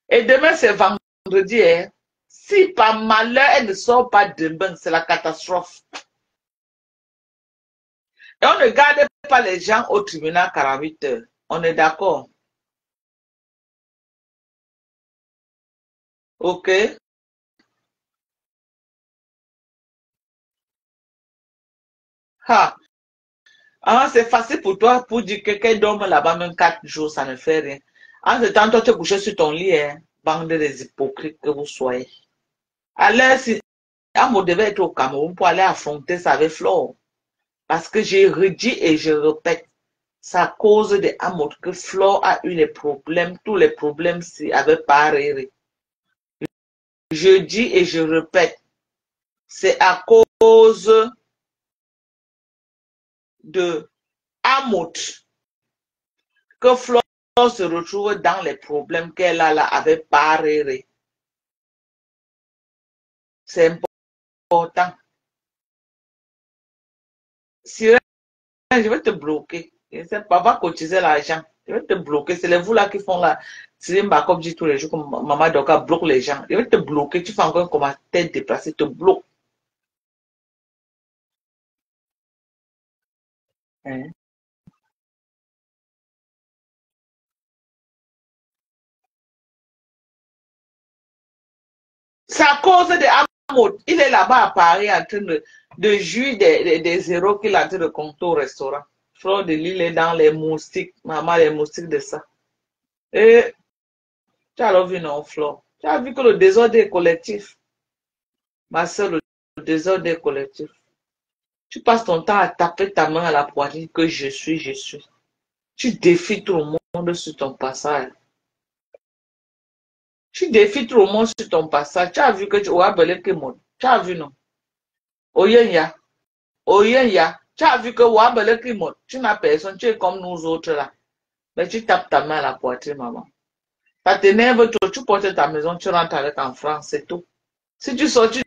Et demain, c'est vendredi. Hein. Si par malheur, elle ne sort pas demain, c'est la catastrophe. Et on ne garde pas les gens au tribunal 48 heures. On est d'accord. OK? Ha. Ah, c'est facile pour toi pour dire que quelqu'un dorme là-bas même 4 jours, ça ne fait rien. En ce temps, toi, tu es couché sur ton lit, hein. Bande des hypocrites que vous soyez. Alors, si Amo devait être au Cameroun pour aller affronter ça avec Flore. Parce que j'ai redit et je répète, c'est à cause de Amo que Flore a eu les problèmes, tous les problèmes avec Paréré. Je dis et je répète, C'est à cause de Amout que Flore se retrouve dans les problèmes qu'elle a là avec Paréré. C'est important. Sirène, je vais te bloquer. Je ne sais pas, va cotiser l'argent. Je vais te bloquer. C'est les vous là qui font la Sirène comme dit tous les jours, comme Maman Doka bloque les gens. Je vais te bloquer. Tu fais encore un commentaire déplacé, te bloque. Hein? C'est à cause de Amout. Il est là-bas à Paris en train de jouir des zéros qu'il a en train de compter au restaurant. Flore de Lille est dans les moustiques. Maman, les moustiques de ça. Et tu as vu, non, Flore? Tu as vu que le désordre est collectif. Ma soeur, le désordre est collectif. Tu passes ton temps à taper ta main à la poitrine que je suis, je suis. Tu défies tout le monde sur ton passage. Tu défies tout le monde sur ton passage. Tu as vu que tu as belé que mon. Tu as vu, non? Oyenya. Oyenya. Tu as vu que Wabele qui monte. Tu n'as personne. Tu es comme nous autres là. Mais tu tapes ta main à la poitrine, maman. Ça t'énerve, tu portes ta maison, tu rentres avec en France, c'est tout. Si tu sors, tu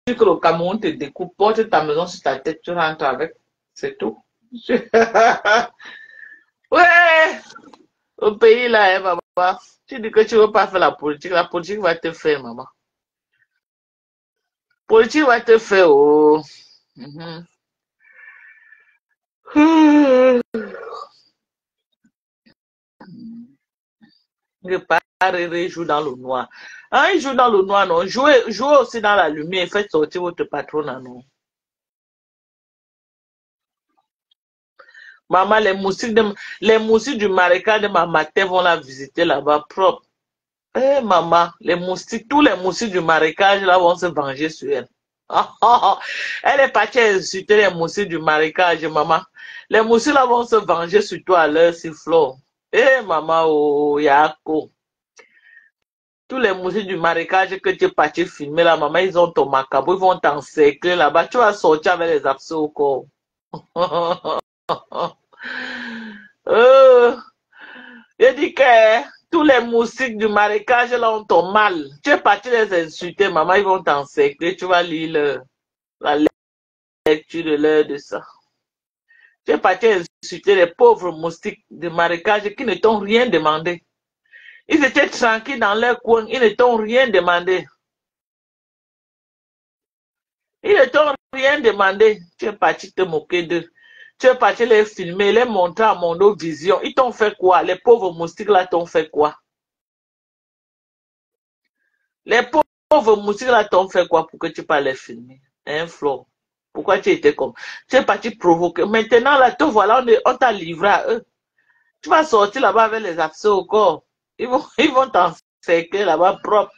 dis que le Cameroun te découpe, porte ta maison sur ta tête, tu rentres avec, c'est tout. Ouais, au pays là, hein, maman. Tu dis que tu ne veux pas faire la politique va te faire, maman. Politique va te faire, oh. Mhm. Ne pas jouer dans le noir. Hein, il joue dans le noir, non. Jouez aussi dans la lumière, faites sortir votre patron, non. Maman, les moustiques du marécage de ma matin vont la visiter là-bas propre. Eh, maman, les moustiques, tous les moustiques du marécage là vont se venger sur elle. Elle est partie insulter les moustiques du marécage, maman. Les moustiques là vont se venger sur toi à leur sifflot. Eh, maman, oh, Yako. Tous les moustiques du marécage que tu es parti filmer là, maman, ils ont ton macabre, ils vont t'encercler là-bas. Tu vas sortir avec les abcès au corps. euh, je dis que tous les moustiques du marécage là ont ton mal. Tu es parti les insulter, maman, ils vont t'encercler. Tu vas lire la lecture de l'heure de ça. Tu es parti insulter les pauvres moustiques du marécage qui ne t'ont rien demandé. Ils étaient tranquilles dans leur coin, ils ne t'ont rien demandé. Ils ne t'ont rien demandé. Tu es parti te moquer d'eux. Tu es parti les filmer, les montrer à mon vision. Ils t'ont fait quoi? Les pauvres moustiques là t'ont fait quoi? Les pauvres moustiques là t'ont fait quoi pour que tu parles les filmer? Hein, Flo? Pourquoi tu étais comme? Tu es parti provoquer. Maintenant là, te voilà, on t'a livré à eux. Tu vas sortir là-bas avec les abcès au corps. Ils vont t'encercler là-bas propre.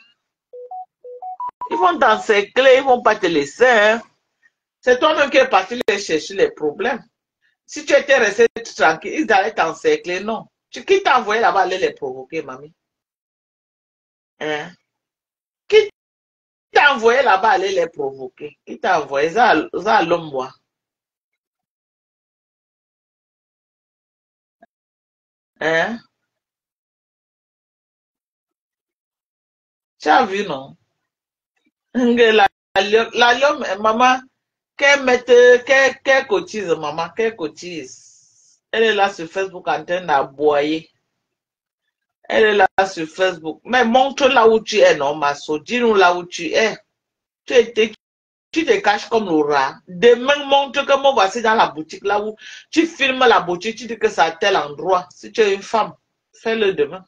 Ils vont t'encercler, ils vont pas te laisser. Hein? C'est toi-même qui es parti les chercher les problèmes. Si tu étais resté tranquille, ils allaient t'encercler, non. Qui t'a envoyé là-bas aller les provoquer, mamie? Hein? Qui t'a envoyé là-bas aller les provoquer? Qui t'a envoyé ça à l'homme, moi? Hein? Tu as vu, non? L'homme, maman, qu'elle cotise, maman, qu'elle cotise. Elle est là sur Facebook en train d'aboyer. Elle est là sur Facebook. Mais montre là où tu es, non, ma soeur. Dis-nous là où tu es. Tu te caches comme le rat. Demain, montre que moi voici dans la boutique, là où tu filmes la boutique, tu dis que c'est à tel endroit. Si tu es une femme, fais-le demain.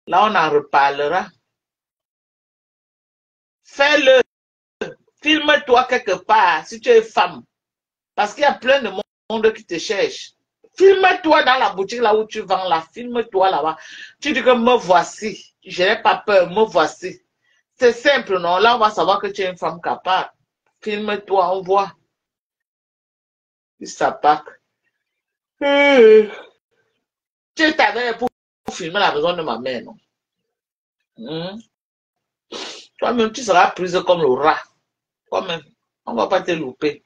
Là, on en reparlera. Fais-le. Filme-toi quelque part, si tu es femme. Parce qu'il y a plein de monde qui te cherche. Filme-toi dans la boutique là où tu vends là. Filme-toi là-bas. Tu dis que me voici. Je n'ai pas peur, me voici. C'est simple, non? Là, on va savoir que tu es une femme capable. Filme-toi, on voit. Ça part. Tu t'avais pour filmer la maison de ma mère, non? Toi-même, tu seras prise comme le rat. Comme on va pas te louper.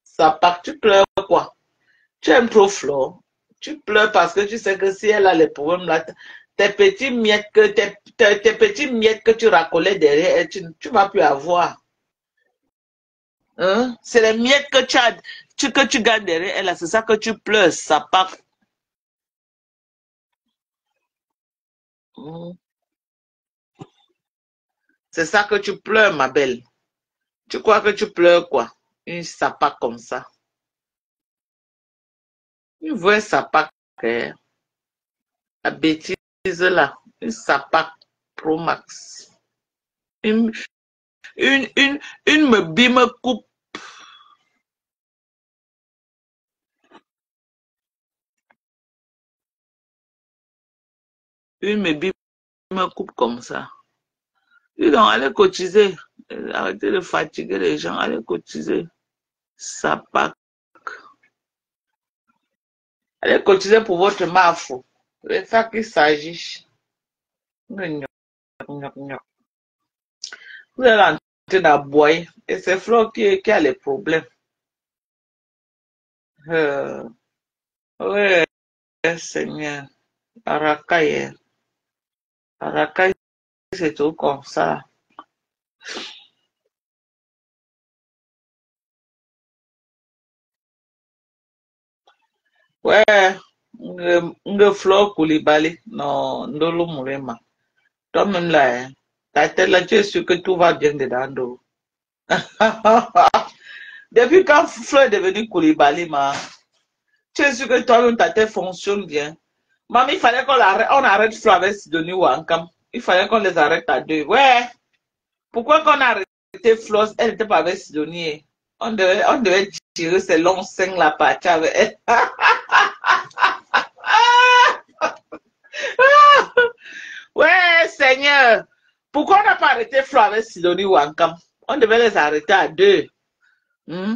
Ça part, tu pleures quoi? Tu aimes trop Flore. Tu pleures parce que tu sais que si elle a les problèmes là, tes petits miettes que tu racolais derrière elle, tu vas plus avoir. Hein? C'est les miettes que que tu gardes derrière elle, là, c'est ça que tu pleures, ça part. Hmm. C'est ça que tu pleures, ma belle. Tu crois que tu pleures quoi? Une sapac comme ça. Une vraie sapac, hein. La bêtise là. Une sapac Pro Max. Une, une, une, une me bime coupe. Une me bime coupe comme ça. Dis donc, allez cotiser. Arrêtez de fatiguer les gens. Allez cotiser. Sapac. Allez cotiser pour votre mafou. C'est ça qu'il s'agit. Gnoc, gnoc, gnoc. Vous êtes en train d'aboyer. Et c'est Flo qui a les problèmes. Ouais, Seigneur. Arakaye. Arakaye, c'est tout comme ça. Ouais, nge Flo Koulibaly. Non, Ndolo Mourema. Toi-même là, hein, ta tête là, tu es sûr que tout va bien dedans, Ndolo. Depuis quand Flo est devenu Koulibaly, tu es sûr que toi-même ta tête fonctionne bien. Maman, il fallait on arrête Flo avec Sidonie ou Ankam. Il fallait qu'on les arrête à deux. Ouais. Pourquoi qu'on a arrêté Flo? Elle n'était pas avec Sidonie. On devait tirer ses longs seins la partie avec elle. Ouais, Seigneur. Pourquoi on n'a pas arrêté Flo avec Sidonie ou Ankam? On devait les arrêter à deux. Hmm?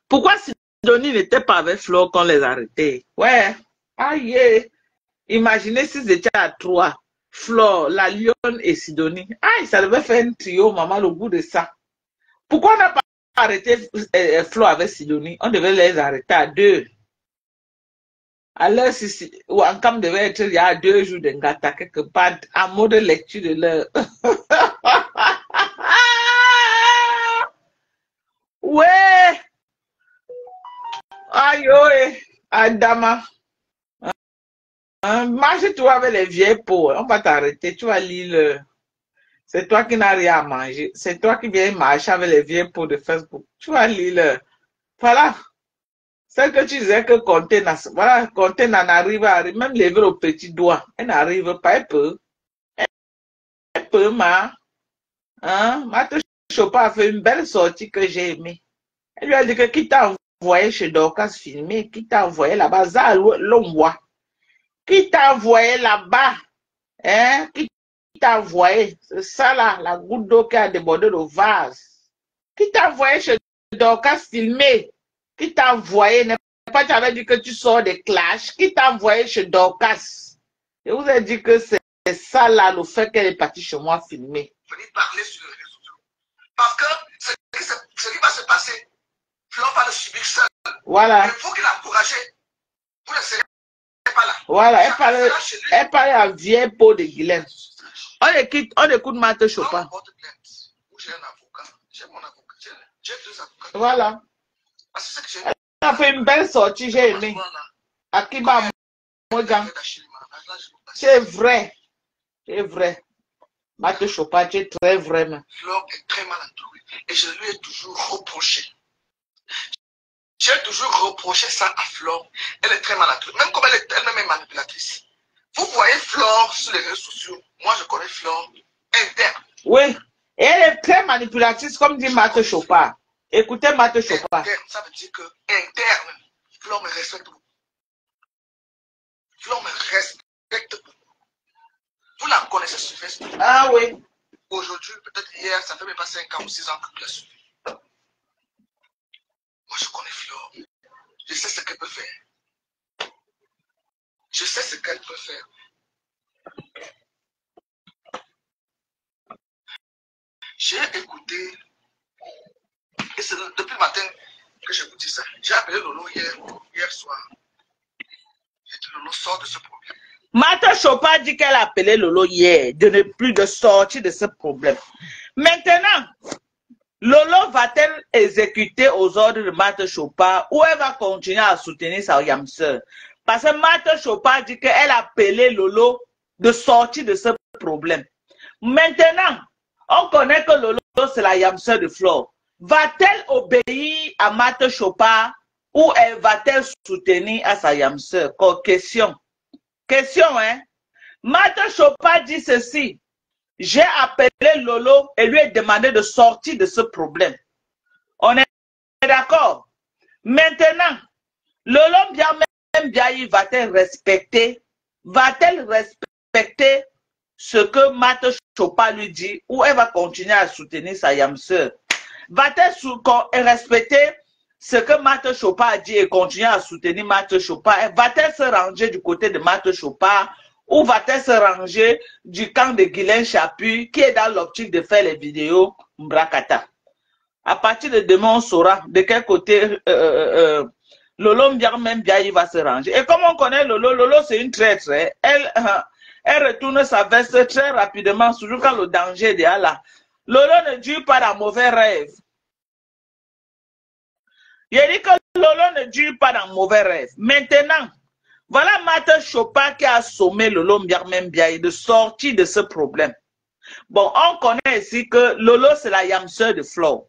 Pourquoi Sidonie n'était pas avec Flo qu'on les arrêtait? Ouais. Aïe. Imaginez s'ils étaient à trois. Flo, la lionne et Sidonie. Aïe, ça devait faire un trio, maman, le goût de ça. Pourquoi on n'a pas arrêté Flo avec Sidonie? On devait les arrêter à deux. Alors, si Wankam devait être il y a 2 jours de Ngata, quelque part, en mode lecture de l'heure. Ouais, aïe, Adama. Marche-toi avec les vieilles peaux. On va t'arrêter. Tu vas lire C'est toi qui n'as rien à manger. C'est toi qui viens marcher avec les vieilles peaux de Facebook. Tu vas lire Voilà. C'est que tu disais que voilà, Conté n'en arrive à même lever le petit doigt. Elle n'arrive pas, elle peut, hein, Mate Chopa a fait une belle sortie que j'ai aimée. Elle lui a dit que qui t'a envoyé chez Dorcas filmer, qui t'a envoyé là-bas, ça l'ombois. Qui t'a envoyé là-bas, hein, qui t'a envoyé, c'est ça là, la goutte d'eau qui a débordé le vase. Qui t'a envoyé chez Dorcas filmer, qui t'a envoyé, n'est pas, tu avais dit que tu sors des clashs, qui t'a envoyé chez Dorcas. Je vous ai dit que c'est ça là, le fait qu'elle est partie chez moi filmer. Venir parler sur les réseaux sociaux. Parce que ce qui va se passer, Flo va le subir seul. Voilà. Il faut qu'il encourage. Vous ne serez pas là. Voilà, elle parlait à vieille peau de Guylaine. On écoute Mate Chopin. J'ai un avocat, j'ai mon avocat, j'ai 2 avocats. Voilà. Parce que elle a fait une belle sortie, j'ai aimé. Akiba Moja. C'est vrai. C'est vrai. Mate Chopin, tu es très vrai. Flore est très mal entourée. Et je lui ai toujours reproché. J'ai toujours reproché ça à Flore. Elle est très mal entourée. Même comme elle-même est manipulatrice. Vous voyez Flore sur les réseaux sociaux. Moi, je connais Flore interne. Oui. Et elle est très manipulatrice, comme dit Mate Chopin. Écoutez Mate Chopin. Interne, ça veut dire que interne, Flore me respecte beaucoup. Flore me respecte beaucoup. Vous la connaissez sur Facebook. Ah oui. Aujourd'hui, peut-être hier, ça fait même pas 5 ans ou 6 ans que tu l'as suivi. Moi, je connais Flore. Je sais ce qu'elle peut faire. Je sais ce qu'elle peut faire. J'ai écouté c'est depuis le matin que je vous dis ça. J'ai appelé Lolo hier soir. J'ai dit Lolo, sort de ce problème. Marthe Chopin dit qu'elle a appelé Lolo hier, de ne plus de sortir de ce problème. Maintenant, Lolo va-t-elle exécuter aux ordres de Marthe Chopin ou elle va continuer à soutenir sa yamseur? Parce que Marthe Chopin dit qu'elle a appelé Lolo de sortir de ce problème. Maintenant, on connaît que Lolo, c'est la yamseur de Flore. Va-t-elle obéir à Marthe Chopin ou elle va-t-elle soutenir à sa yamseur? Question. Question, hein? Marthe Chopin dit ceci. J'ai appelé Lolo et lui ai demandé de sortir de ce problème. On est d'accord? Maintenant, Lolo Biayi va-t-elle respecter? Va-t-elle respecter ce que Marthe Chopin lui dit ou elle va continuer à soutenir sa yamseur? Va-t-elle respecter ce que Marthe Chopin a dit et continuer à soutenir Marthe Chopin? Va-t-elle se ranger du côté de Marthe Chopin ou va-t-elle se ranger du camp de Guylaine Chaput qui est dans l'optique de faire les vidéos Mbrakata? À partir de demain, on saura de quel côté Lolo Biayi va se ranger. Et comme on connaît Lolo, Lolo c'est une traître. Elle retourne sa veste très rapidement, toujours quand le danger est là. Lolo ne dure pas dans mauvais rêve. Il dit que Lolo ne dure pas dans mauvais rêve. Maintenant, voilà Marthe Chopin qui a assommé Lolo Biayi de sortir de ce problème. Bon, on connaît ici que Lolo c'est la yamseur de Flore.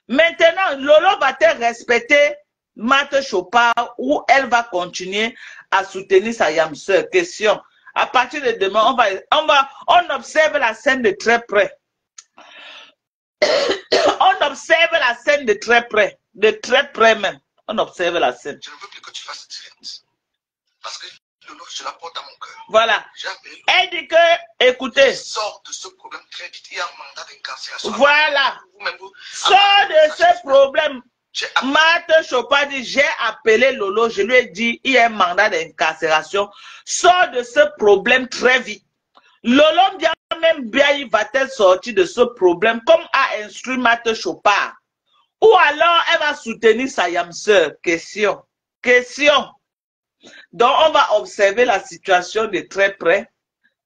Maintenant, Lolo va-t-elle respecter Marthe Chopin ou elle va continuer à soutenir sa yamseur? Question. À partir de demain, on observe la scène de très près. On observe la scène de très près même. On observe la scène. Je ne veux plus que tu fasses direct. Parce que Lolo, je la porte à mon cœur. Voilà. Elle dit que, écoutez. Sors de ce problème très vite. Il y a un mandat d'incarcération. Voilà. Sors de ce problème. Marthe Chopin dit, j'ai appelé Lolo, je lui ai dit, il y a un mandat d'incarcération. Sors de ce problème très vite. Lolo Biayi va-t-elle sortir de ce problème comme a instruit Marthe Chopin? Ou alors elle va soutenir sa yamseur? Question. Question. Donc on va observer la situation de très près.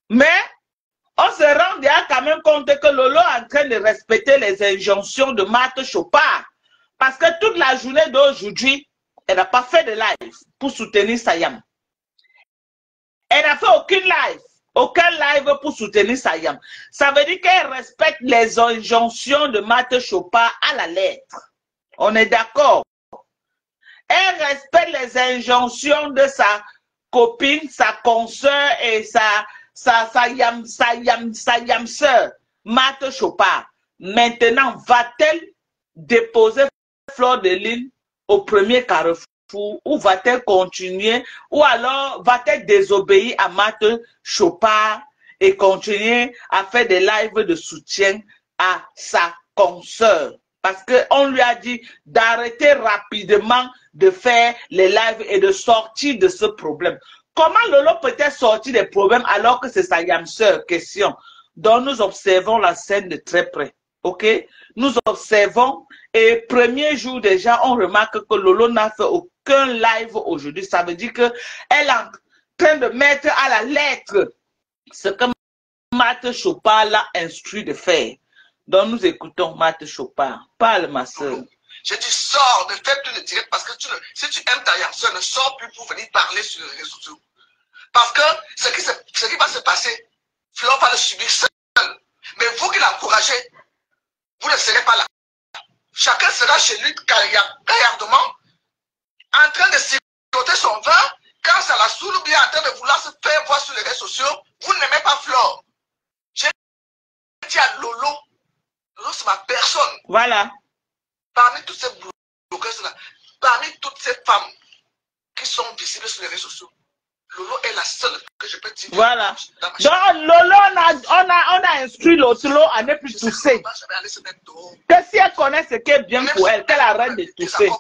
Mais on se rend déjà quand même compte que Lolo est en train de respecter les injonctions de Marthe Chopin. Parce que toute la journée d'aujourd'hui, elle n'a pas fait de live pour soutenir sa yam. Elle n'a fait aucun live pour soutenir sa yam. Ça veut dire qu'elle respecte les injonctions de Marthe Chopin à la lettre. On est d'accord. Elle respecte les injonctions de sa copine, sa consoeur et sa yamseur, Marthe Chopin. Maintenant, va-t-elle déposer Flore de Lys au premier carrefour ou va-t-elle continuer ou alors va-t-elle désobéir à Marthe Chopin et continuer à faire des lives de soutien à sa consoeur? Parce qu'on lui a dit d'arrêter rapidement de faire les lives et de sortir de ce problème. Comment Lolo peut-elle sortir des problèmes alors que c'est sa yamseur? Question. Donc nous observons la scène de très près. Ok? Nous observons et premier jour déjà, on remarque que Lolo n'a fait aucun live aujourd'hui. Ça veut dire qu'elle est en train de mettre à la lettre ce que Marthe Chopin l'a instruit de faire. Donc nous écoutons Marthe Chopin. Parle ma soeur. J'ai dit sors, ne fais plus de direct parce que si tu aimes ta yamseur, ne sors plus pour venir parler sur les réseaux sociaux. Parce que ce qui va se passer, Flore va le subir seul. Mais vous qui l'encouragez, vous ne serez pas là. Chacun sera chez lui gaillardement, en train de siroter son vin, quand ça la saoule ou bien en train de vouloir se faire voir sur les réseaux sociaux. Vous n'aimez pas Flore. J'ai dit à Lolo, Lolo c'est ma personne. Voilà. Parmi toutes ces blogueuses-là, parmi toutes ces femmes qui sont visibles sur les réseaux sociaux, Lolo est la seule que je peux dire. Voilà. Donc Lolo, on a instruit Lolo à ne plus tousser. Que si elle connaît ce qui est bien pour elle, qu'elle arrête de tousser.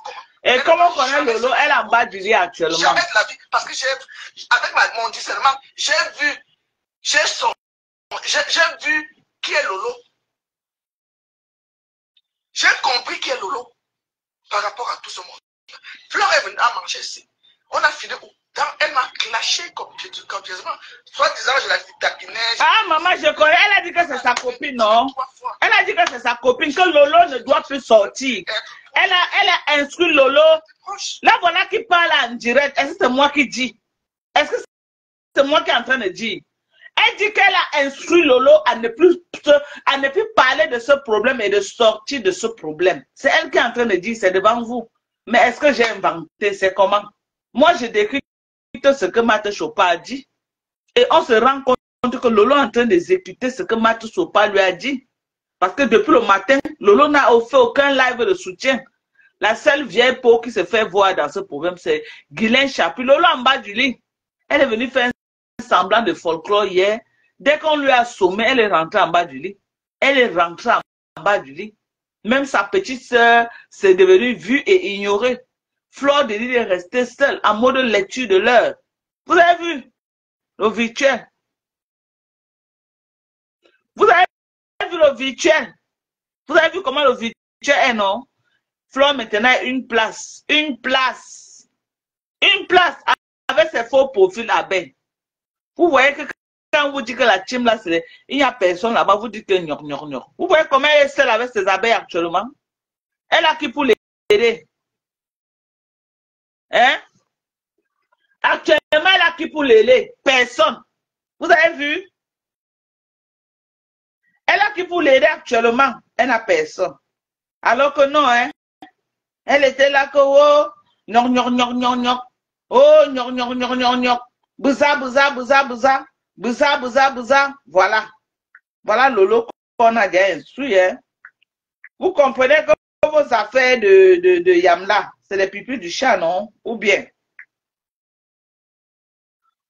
Et comme on connaît Lolo, elle est en bas du lit actuellement. Jamais de la vie, parce que avec mon discernement, j'ai vu qui est Lolo. J'ai compris qui est Lolo. par rapport à tout ce monde. Flore est venue à manger ici. On a fini où? Elle m'a clashé copieusement. Soit disant, je la tapinais. Ah, maman, je connais. Elle a dit que c'est sa copine, non? Elle a dit que c'est sa copine, que Lolo ne doit plus sortir. Elle a instruit Lolo. Là, voilà qui parle en direct. Est-ce que c'est moi qui dis? Est-ce que c'est moi qui est en train de dire? Elle dit qu'elle a instruit Lolo à ne plus parler de ce problème et de sortir de ce problème. C'est elle qui est en train de dire, c'est devant vous. Mais est-ce que j'ai inventé? C'est comment? Moi, je décris ce que Marthe Chopin a dit. Et on se rend compte que Lolo est en train d'exécuter ce que Marthe Chopin lui a dit. Parce que depuis le matin, Lolo n'a fait aucun live de soutien. La seule vieille peau qui se fait voir dans ce problème, c'est Guylaine Chapuis. Lolo en bas du lit. Elle est venue faire un semblant de folklore hier. Dès qu'on lui a sommé, elle est rentrée en bas du lit. Elle est rentrée en bas du lit. Même sa petite sœur s'est devenue vue et ignorée. Flore de Lille est restée seule en mode lecture de l'heure. Vous avez vu le virtuel? Vous avez vu le virtuel? Vous avez vu comment le virtuel est, non? Flore maintenant a une place. Une place. Une place avec ses faux profils à bain. Vous voyez que quand vous dites que la team là, il n'y a personne là-bas, vous dites que gnoc, gnoc, gnoc. Vous voyez comment elle est seule avec ses abeilles actuellement? Elle a qui pour l'aider? Hein? Actuellement, elle a qui pour l'aider? Personne. Vous avez vu? Elle a qui pour l'aider actuellement? Elle n'a personne. Alors que non, hein? Elle était là que, oh, gnoc, gnoc, gnoc, gnoc, gnoc. Oh, gnoc, gnoc, gnoc, gnoc, gnoc. Bouza, bouza, bouza, bouza. Bouza, bouza, bouza. Voilà. Voilà Lolo qu'on a déjà instruit, hein? Vous comprenez que vos affaires de Yamla, c'est les pipis du chat, non? Ou bien?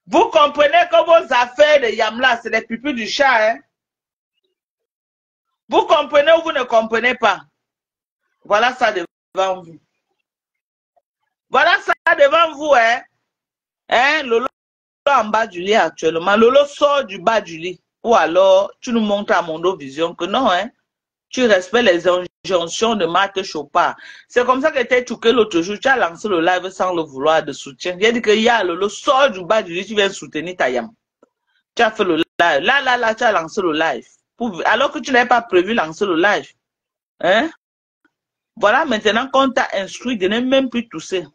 Vous comprenez que vos affaires de Yamla, c'est les pipis du chat, hein? Vous comprenez ou vous ne comprenez pas? Voilà ça devant vous. Voilà ça devant vous, hein? Hein? Lolo en bas du lit actuellement. Lolo sort du bas du lit. Ou alors, tu nous montres à Mondo Vision que non, hein? Tu respectes les injonctions de Marthe Chopin. C'est comme ça que tu as choqué l'autre jour. Tu as lancé le live sans le vouloir de soutien. Il a dit que ya Lolo sort du bas du lit, tu viens soutenir ta yam. Tu as fait le live. Là, tu as lancé le live. Alors que tu n'avais pas prévu lancer le live. Hein? Voilà, maintenant qu'on t'a instruit de ne même plus tousser.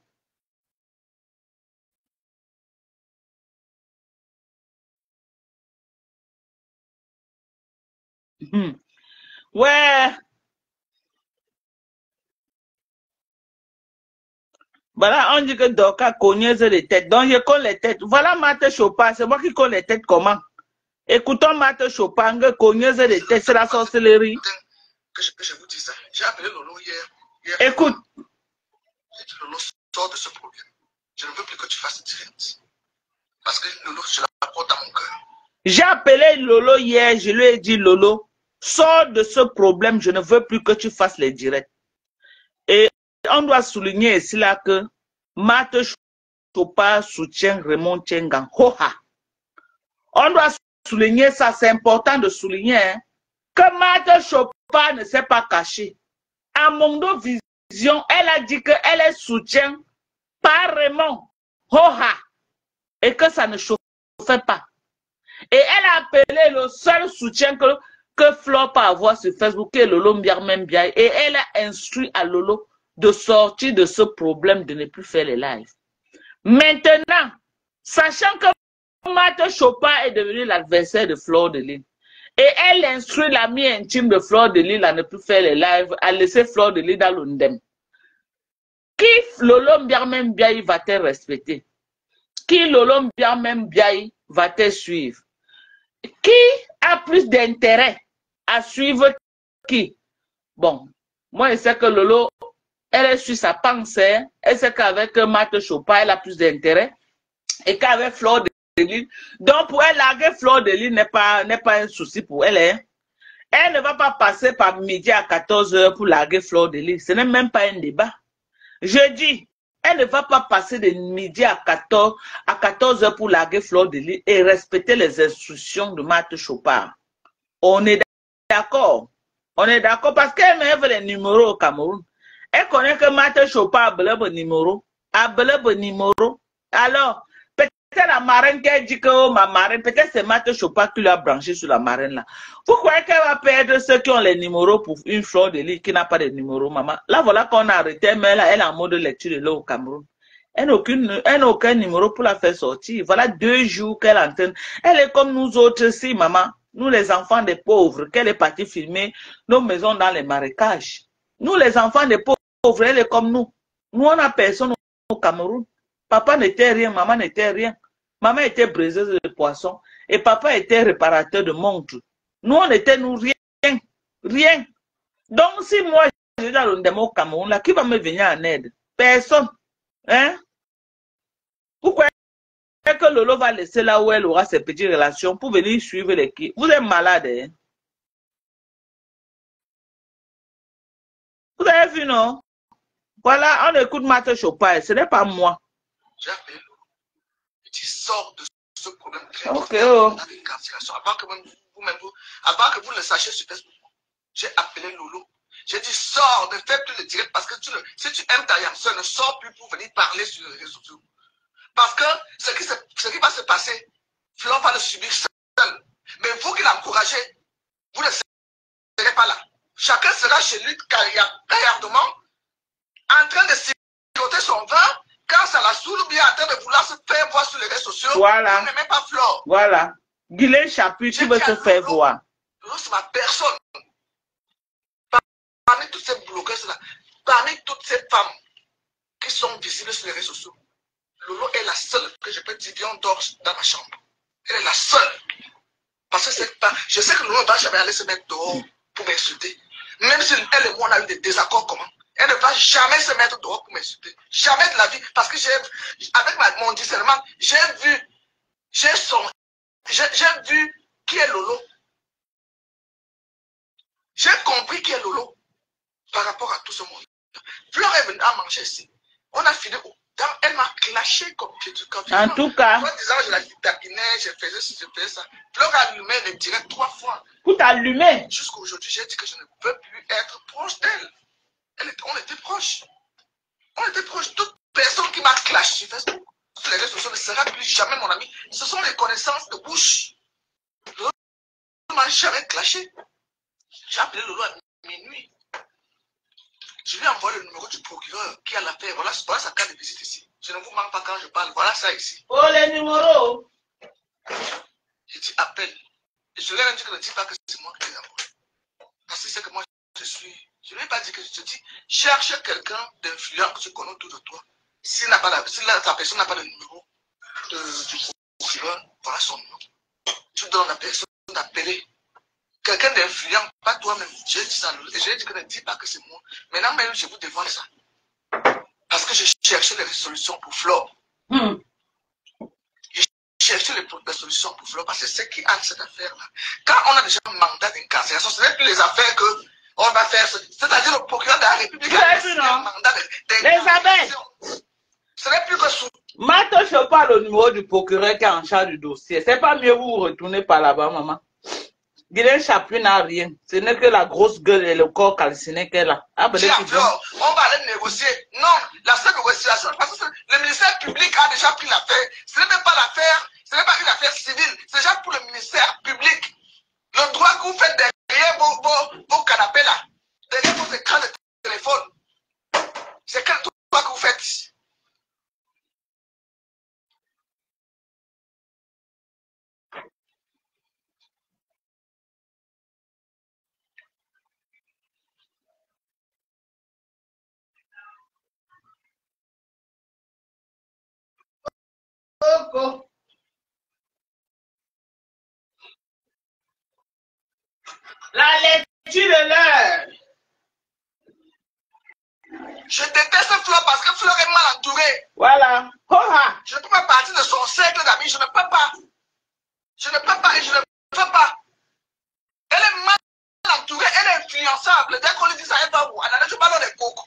Ouais. Voilà, on dit que Doka cogneuse les têtes. Donc, je colle les têtes. Voilà Marthe Chopin. C'est moi qui colle les têtes comment? Écoutons Marthe Chopin, cogneuse les têtes. C'est la sorcellerie. Que je vous dis ça. J'ai appelé Lolo hier. Écoute. J'ai dit Lolo, sors de ce problème. Je ne veux plus que tu fasses direct. Parce que Lolo, je la porte à mon cœur. J'ai appelé Lolo hier. Je lui ai dit, Lolo, sors de ce problème. Je ne veux plus que tu fasses les directs. Et on doit souligner ici là que Marthe Chopin soutient Raymond Tchengan. On doit souligner ça, c'est important de souligner hein, que Marthe Chopin ne s'est pas cachée. À Mondo Vision, elle a dit qu'elle est soutien par Raymond. Et que ça ne chauffait pas. Et elle a appelé le seul soutien que Flore peut avoir sur Facebook, qui est Lolo Mbiarmembiaye. Et elle a instruit à Lolo de sortir de ce problème de ne plus faire les lives. Maintenant, sachant que Marthe Chopin est devenue l'adversaire de Flore de Lille, et elle instruit l'ami intime de Flore de Lille à ne plus faire les lives, à laisser Flore de Lille dans l'Ondem. Qui Lolo Mbiarmembiaye va-t elle respecter? Qui Lolo Mbiarmembiaye va-t elle suivre? Qui a plus d'intérêt à suivre qui? Bon, moi je sais que Lolo, elle est sur sa pensée, elle sait qu'avec Marthe Chopin, elle a plus d'intérêt, et qu'avec Flore de Lille, donc pour elle, larguer Flore de Lille n'est pas un souci pour elle. Hein? Elle ne va pas passer par midi à 14 h pour larguer Flore de Lille, ce n'est même pas un débat. Je dis, elle ne va pas passer de midi à 14 h pour larguer Flore de Lille et respecter les instructions de Marthe Chopin. On est d'accord. On est d'accord parce qu'elle me veut les numéros au Cameroun. Elle connaît que Marthe Chopin a le numéro. A le numéro. Alors, peut-être la marraine qui dit que oh, ma marraine, peut-être c'est Marthe Chopin qui l'a branché sur la marraine là. Vous croyez qu'elle va perdre ceux qui ont les numéros pour une fleur de lit qui n'a pas de numéro, maman? Là, voilà qu'on a arrêté, mais là, elle est en mode lecture de l'eau au Cameroun. Elle n'a aucun numéro pour la faire sortir. Voilà 2 jours qu'elle entraîne. Elle est comme nous autres, si, maman. Nous, les enfants des pauvres, qu'elle est partie filmer nos maisons dans les marécages. Nous, les enfants des pauvres, elle est comme nous. Nous, on n'a personne au Cameroun. Papa n'était rien, maman n'était rien. Maman était briseuse de poissons et papa était réparateur de montres. Nous, on était nous rien. Rien. Donc, si moi, je dans le démon au Cameroun, là, qui va me venir en aide? Personne. Hein? Pourquoi que Lolo va laisser là où elle aura ses petites relations pour venir suivre l'équipe? Vous êtes malade, hein? Vous avez vu, non? Voilà, on écoute Marthe Chopin, ce n'est pas moi. J'ai appelé Lolo. Tu sors de ce problème très avec l'incarcération. À part que vous le sachiez sur Facebook. J'ai appelé Lolo. J'ai dit, sors, ne fais plus le direct parce que si tu aimes ta Yamseur, ne sors plus pour venir parler sur les réseaux sociaux. Parce que ce qui va se passer, Flore va le subir seul. Mais vous qui l'encouragez, vous ne serez pas là. Chacun sera chez lui gaillardement, en train de siroter son vin, quand ça la saoule, ou bien en train de vouloir se faire voir sur les réseaux sociaux. Voilà. Vous n'aimez pas Flore. Voilà. Guylaine Chapuis, tu veux te faire voir. Lolo, c'est ma personne. Parmi toutes ces blogueuses-là, parmi toutes ces femmes qui sont visibles sur les réseaux sociaux, Lolo est la seule que je peux dire qu'on dort dans ma chambre. Elle est la seule. Parce que je sais que Lolo ne va jamais aller se mettre dehors pour m'insulter. Même si elle et moi on a eu des désaccords communs, elle ne va jamais se mettre dehors pour m'insulter. Jamais de la vie. Parce que avec mon discernement, j'ai vu qui est Lolo. J'ai compris qui est Lolo par rapport à tout ce monde. Flore est venue à manger ici. On a fini. Elle m'a clashé comme pied du camp. En tout cas. Moi, disant, je la taquinais, je faisais ci, je faisais ça. Flore a allumé le direct 3 fois. Pour t'allumer. Jusqu'à aujourd'hui, j'ai dit que je ne peux plus être proche d'elle. On était proches. On était proches. Toute personne qui m'a clashé sur Facebook, sur les réseaux sociaux, ne sera plus jamais mon ami. Ce sont les connaissances de bouche. Lolo ne m'a jamais clashé. J'ai appelé Lolo à minuit. Je lui ai envoyé le numéro du procureur qui a l'affaire. Voilà sa carte de visite ici. Je ne vous manque pas quand je parle. Voilà ça ici. Oh, les numéros. J'ai dit appelle. Et je lui ai dit que ne dis pas que c'est moi qui les envoie. Parce que c'est que moi je suis. Je ne lui ai pas dit que je te dis. Cherche quelqu'un d'influent que tu connais autour de toi. Si ta personne n'a pas de numéro du procureur, voilà son numéro. Tu donnes à la personne d'appeler. Quelqu'un d'influent, pas toi-même. J'ai dit ça, et j'ai dit que ne dis pas que c'est moi. Maintenant même, je vous dévoile ça. Parce que je cherchais les solutions pour Flore. Je cherchais les solutions pour Flore parce que c'est ce qui a cette affaire-là. Quand on a déjà un mandat d'incarcération, ce n'est plus les affaires qu'on va faire. C'est-à-dire le procureur de la République a un mandat d'incarcération. Ce n'est plus que sous. Maintenant, je parle au numéro du procureur qui est en charge du dossier. C'est pas mieux vous retourner par là-bas, maman. Guylaine Chapuis n'a rien. Ce n'est que la grosse gueule et le corps calciné qu'elle a. Ah, on va aller négocier. Non, la seule négociation, parce que le ministère public a déjà pris l'affaire. Ce n'est même pas l'affaire, ce n'est pas une affaire civile. C'est déjà pour le ministère public. Le droit que vous faites derrière vos canapés là, derrière vos écrans de téléphone, c'est quel droit que vous faites? La lecture de l'heure. Je déteste Flore parce que Flore est mal entourée. Voilà. Hoha. Je ne peux pas partir de son cercle d'amis. Je ne peux pas. Je ne peux pas et je ne peux pas. Elle est mal entourée. Elle est influençable. Dès qu'on lui dit ça, elle va où? Elle a pas des coques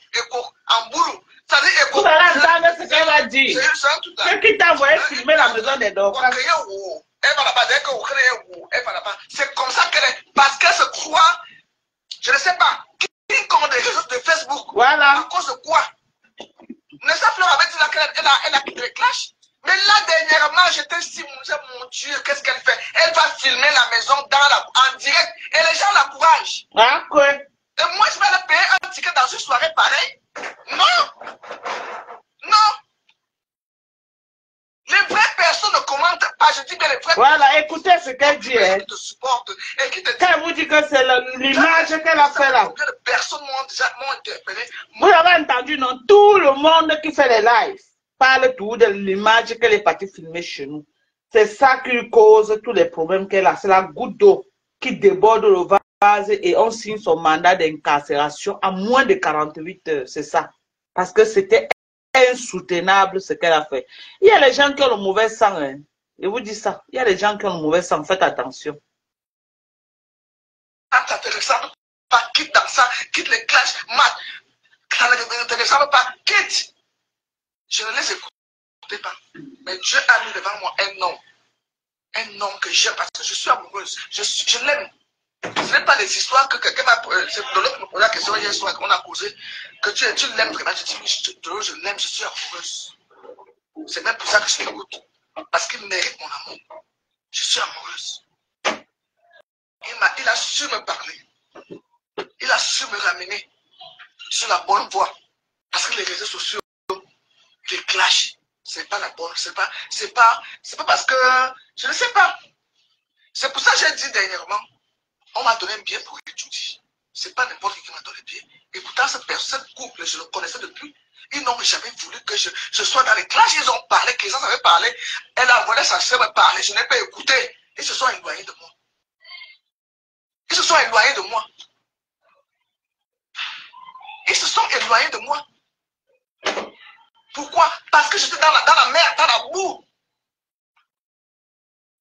en boulot. Ça dit éco. Vous allez entendre ce qu'elle va dire. C'est qui t'a envoyé filmer la maison des dormants. Elle va là-bas. Dès que vous créez où? Elle va là-bas. C'est comme ça qu'elle est. Parce qu'elle se croit. Je ne sais pas. Qui compte des réseaux de Facebook. Voilà. À cause elle a quitté le clash. Mais là, dernièrement, j'étais si mon Dieu, qu'est-ce qu'elle fait? Elle va filmer la maison en direct et les gens l'encouragent. Ah, quoi? Et moi, je vais aller payer un ticket dans une soirée pareille? Non! Non! Les vraies personnes ne commentent pas. Je dis bien les vraies voilà, personnes. Écoutez ce qu'elle dit. Hein. Qui te supportent et qui te Quand elle vous dit que c'est l'image qu'elle a fait là. Combien de personnes m'ont interpellé? Vous avez entendu, non? Tout le monde qui fait les lives parle tout de l'image qu'elle est partie filmer chez nous. C'est ça qui cause tous les problèmes qu'elle a. C'est la goutte d'eau qui déborde le vase et on signe son mandat d'incarcération à moins de 48 heures. C'est ça. Parce que c'était insoutenable ce qu'elle a fait. Il y a les gens qui ont le mauvais sang. Hein. Je vous dis ça. Il y a les gens qui ont le mauvais sang. Faites attention. Ça te ressemble pas. Quitte dans ça. Quitte les clashs. Ça ne te ressemble pas. Quitte. Je ne les écoutais pas. Mais Dieu a mis devant moi un homme. Un homme que j'aime parce que je suis amoureuse. Je l'aime. Ce n'est pas les histoires que quelqu'un m'a posé. C'est de l'autre qui me posait la question hier soir qu'on a causé. Que tu l'aimes vraiment. Je dis, je l'aime, je suis amoureuse. C'est même pour ça que je l'écoute. Parce qu'il mérite mon amour. Je suis amoureuse. Il a su me parler. Il a su me ramener sur la bonne voie. Parce que les réseaux sociaux, les clashs, c'est pas la bonne. C'est pas parce que je ne sais pas. C'est pour ça que j'ai dit dernièrement, on m'a donné un bien pour étudier. C'est pas n'importe qui m'a donné un bien. Et pourtant, cette couple, je le connaissais depuis. Ils n'ont jamais voulu que je sois dans les clashs. Ils ont parlé, qu'ils en avaient parlé. Elle a envoyé sa soeur me parler. Je n'ai pas écouté. Ils se sont éloignés de moi. Ils se sont éloignés de moi. Ils se sont éloignés de moi. Pourquoi? Parce que j'étais dans la mer, dans la boue.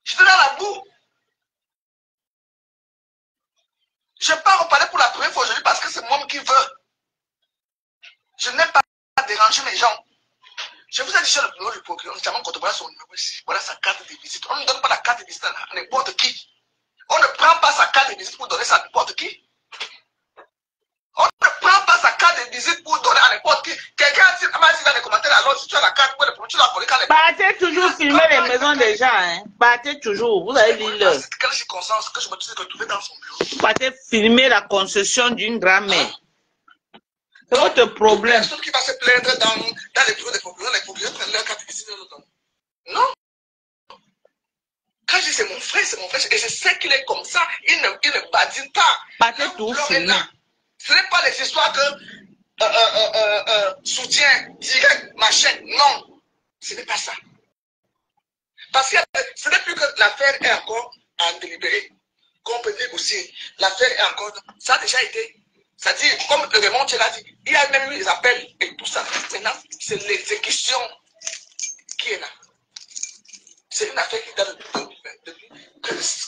J'étais dans la boue. Je n'ai pas reparlé pour la première fois aujourd'hui parce que c'est moi qui veux. Je n'ai pas dérangé mes gens. Je vous ai dit sur le numéro du procureur, notamment quand on voit son numéro ici, voilà sa carte de visite. On ne donne pas la carte de visite à n'importe qui. On ne prend pas sa carte de visite pour donner ça à n'importe qui. On ne prend pas sa carte de visite pour donner à n'importe qui. Quelqu'un m'a dit dans les commentaires, alors si tu as la carte, tu l'as collée quand les... Partez toujours filmer les maisons des gens. Hein. Partez toujours. Vous allez lire. C'est quelle circonstance que je me suis retrouvé dans son bureau. Partez filmer la concession d'une grand-mère. C'est votre problème. Personne qui va se plaindre dans les bureaux des procureurs, les procureurs prennent leur carte de visite. Non. Quand je dis c'est mon frère, et je sais qu'il est comme ça, il ne badine pas. Partez tout filmer. Ce n'est pas les histoires que soutien direct, machin. Non, ce n'est pas ça. Parce que ce n'est plus que l'affaire est encore en délibéré. Qu'on peut négocier. L'affaire est encore. Ça a déjà été. C'est-à-dire, comme le Raymond l'a dit, il y a même eu les appels et tout ça. Maintenant, c'est l'exécution qui est là. C'est une affaire qui date depuis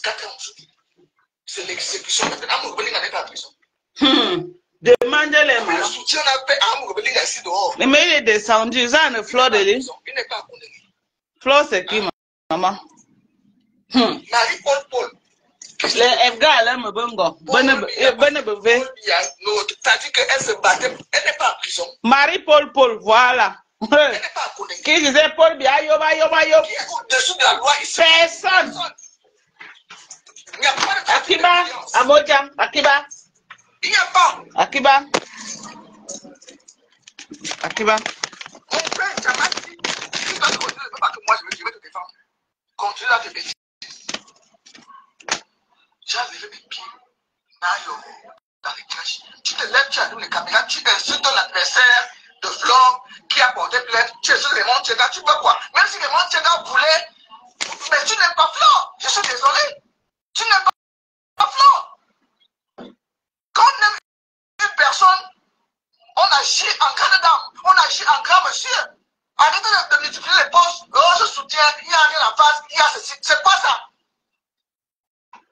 4 ans aujourd'hui. C'est l'exécution. Maintenant, Amour-Beling n'est pas en prison. Demandez-les, Le maman. soutien a fait Amour-Beling ici dehors. Mais il est descendu. Ça ne Flore de lui. Il n'est pas condamné. Flore, c'est qui, maman? Marie-Paul. Les gars, là, me bongo. Bonne bébé. C'est-à-dire qu'elle se battait. Elle n'est pas en prison. Marie-Paul, voilà. Elle n'est pas condamnée. Qui disait Paul Bia, yoba. Qui est au-dessous de la loi ici? Personne. Il n'y a pas de Akiba, Aboja, Akiba. Il n'y a pas. Akiba. Mon frère, Jamati, tu vas te continuer, pas que moi je vais te défendre. Continue à te bêtiser. J'ai levé mes pieds. Dans les clashs. Tu te lèves, tu allumes les caméras, tu insultes ton adversaire de Flore qui a porté plainte. Tu insultes Raymond Tchega, tu peux quoi? Même si Raymond Tchega voulait, mais tu n'aimes pas Flore. Je suis désolé. Tu n'aimes pas Flore. Quand on aime une personne, on agit en grande dame, on agit en grand monsieur. Arrêtez de multiplier les postes. Oh, je soutiens, il n'y a rien en face, il y a ceci. C'est quoi ça?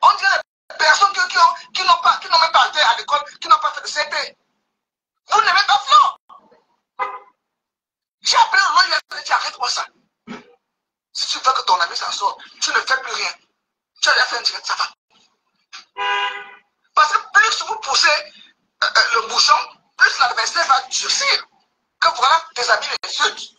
On dirait des personnes qui n'ont même pas été à l'école, qui n'ont pas fait de CP. Vous n'aimez pas Flore. J'ai appelé le loi, il a dit arrête-moi ça. Si tu veux que ton ami s'en sorte, tu ne fais plus rien. Tu as déjà fait un direct, ça va. Parce que plus vous poussez le bouchon, plus l'adversaire va durcir. Que voilà, tes amis l'insultent.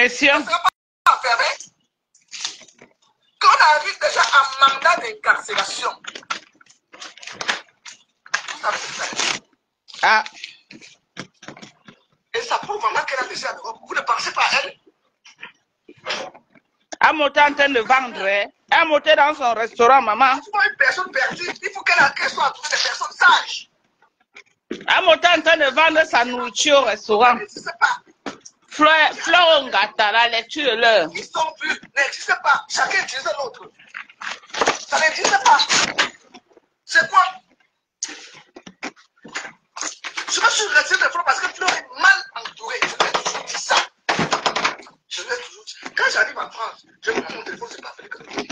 Pression. ne sera pas enfermé. Quand on arrive déjà à mandat d'incarcération, vous savez ce que ça veut dire. Ah. Et ça prouve vraiment qu'elle a laissé à l'Europe. Vous ne pensez pas à elle? Elle montait en train de vendre. Elle montait dans son restaurant, maman. Tu vois une personne perdue, il faut qu'elle soit entourée de personnes sages. Elle montait en train de vendre sa nourriture au restaurant. Je ne sais pas. Fleur Ngata, la lecture de l'heure. Ils sont plus, n'existe pas. Chacun utilise l'autre. Ça n'existe pas. C'est quoi? Je me suis resté de Fleur parce que Fleur est mal entourée. Je lui ai toujours dit ça. Je lui ai toujours dit. Quand j'arrive en France, je prends mon téléphone, je ne peux pas appeler que Fleur.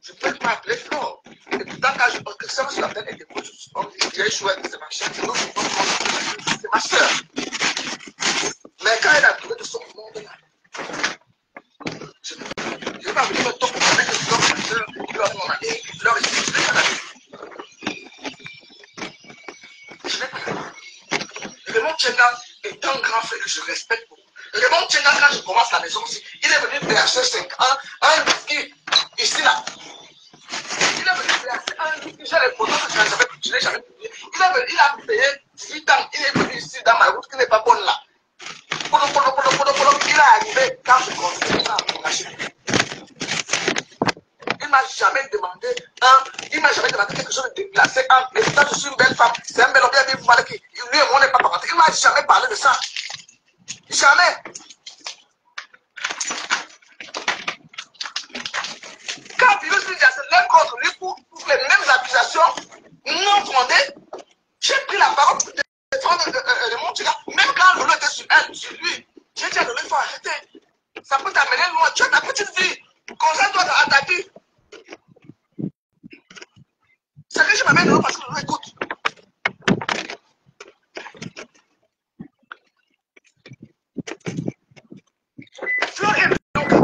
Je ne peux pas appeler Fleur. Et pourtant, quand je pense que ça, je l'appelle et dépose, on dit, il est chouette, c'est ma chère, c'est ma soeur. Mais quand elle a trouvé de son monde là, je ne vais pas venir me toquer avec Fleur, ma soeur, Fleur, mon ami, Fleur, je ne vais pas la vie. Je ne vais pas la vie. Raymond Tchenga est un grand frère que je respecte beaucoup. Raymond Tchenga, quand je commence la maison aussi, il est venu verser 5 ans, un whisky ici là. Il est venu verser un whisky, j'ai les photos que je n'ai jamais publiées. Il a payé 8 ans, il est venu ici dans ma route qui n'est pas bonne là. Il est arrivé quand je construis ça à mon machine. Il ne m'a jamais demandé quelque chose de déplacé. Mais pourtant, je suis une belle femme. C'est un bel homme, bien, vous parlez qui. Lui et moi, on n'est pas parenté. Il ne m'a jamais parlé de ça. Jamais. Quand Virus lui lève contre lui pour les mêmes accusations non fondées, j'ai pris la parole pour défendre le monde. Même quand Lolo était sur elle, sur lui, j'ai dit à Lolo, il faut arrêter. Ça peut t'amener loin. Tu as ta petite vie. Concentre-toi à ta vie. C'est que je m'amène Lolo parce que Lolo écoute. Fleur est donc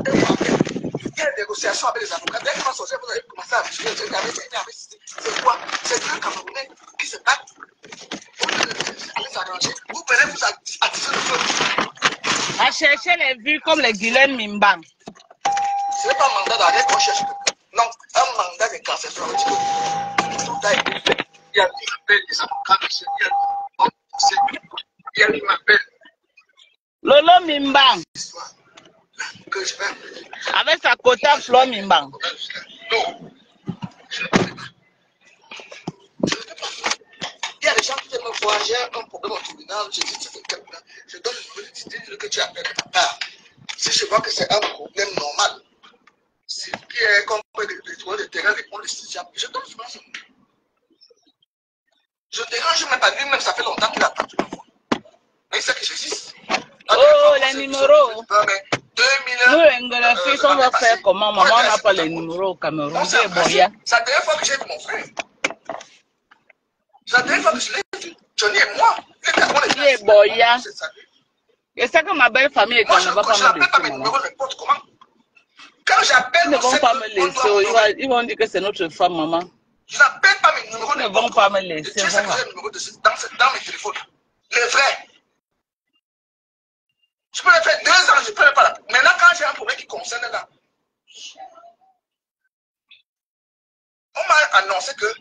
il y a des négociations avec les avocats. Dès que ma sorcière, vous avez commencé à discuter, c'est quoi? C'est deux Camerounais qui se battent. Allez s'arranger. Vous venez vous attiser le feu. À chercher les vues comme les Guylaine Mimbang. Ce n'est pas un mandat d'arrêt qu'on cherche. Non, un mandat de cancer. Ça veut dire que tout a été fait. Il y a des appels des avocats, il y a des appels. Lolo Mimbang. Que je vais. Avec sa quota Fleur Mimbang. Non. Je ne peux pas. Il y a des gens qui viennent me voir, j'ai un problème au tribunal, je dis, je donne le numéro de titre que tu appelles de ma part. Si je vois que c'est un problème normal, si qui est comme le terrain répond le sixième, je donne souvent son numéro. Je ne dérange même pas lui-même, ça fait longtemps qu'il a attendu ma voix. Mais il sait que j'existe. Oh, les numéros. 2000. Nous, les Ngolafis, on va faire comment? Maman n'a pas les numéros au Cameroun. C'est Boya. C'est la dernière fois que j'ai vu mon frère. C'est la dernière fois que je l'ai vu. Johnny et moi. Il est Boya. Et c'est que ma belle famille est quand même pas me laisser. Quand j'appelle, ils ne vont pas me laisser. Ils vont dire que c'est notre femme, maman. Je n'appelle pas mes numéros. Ils ne vont pas me laisser. Tu sais que j'ai le numéro dans mes téléphones. Les vrais. Je peux le faire 2 ans, je peux le faire. Maintenant, quand j'ai un problème qui concerne là, on m'a annoncé que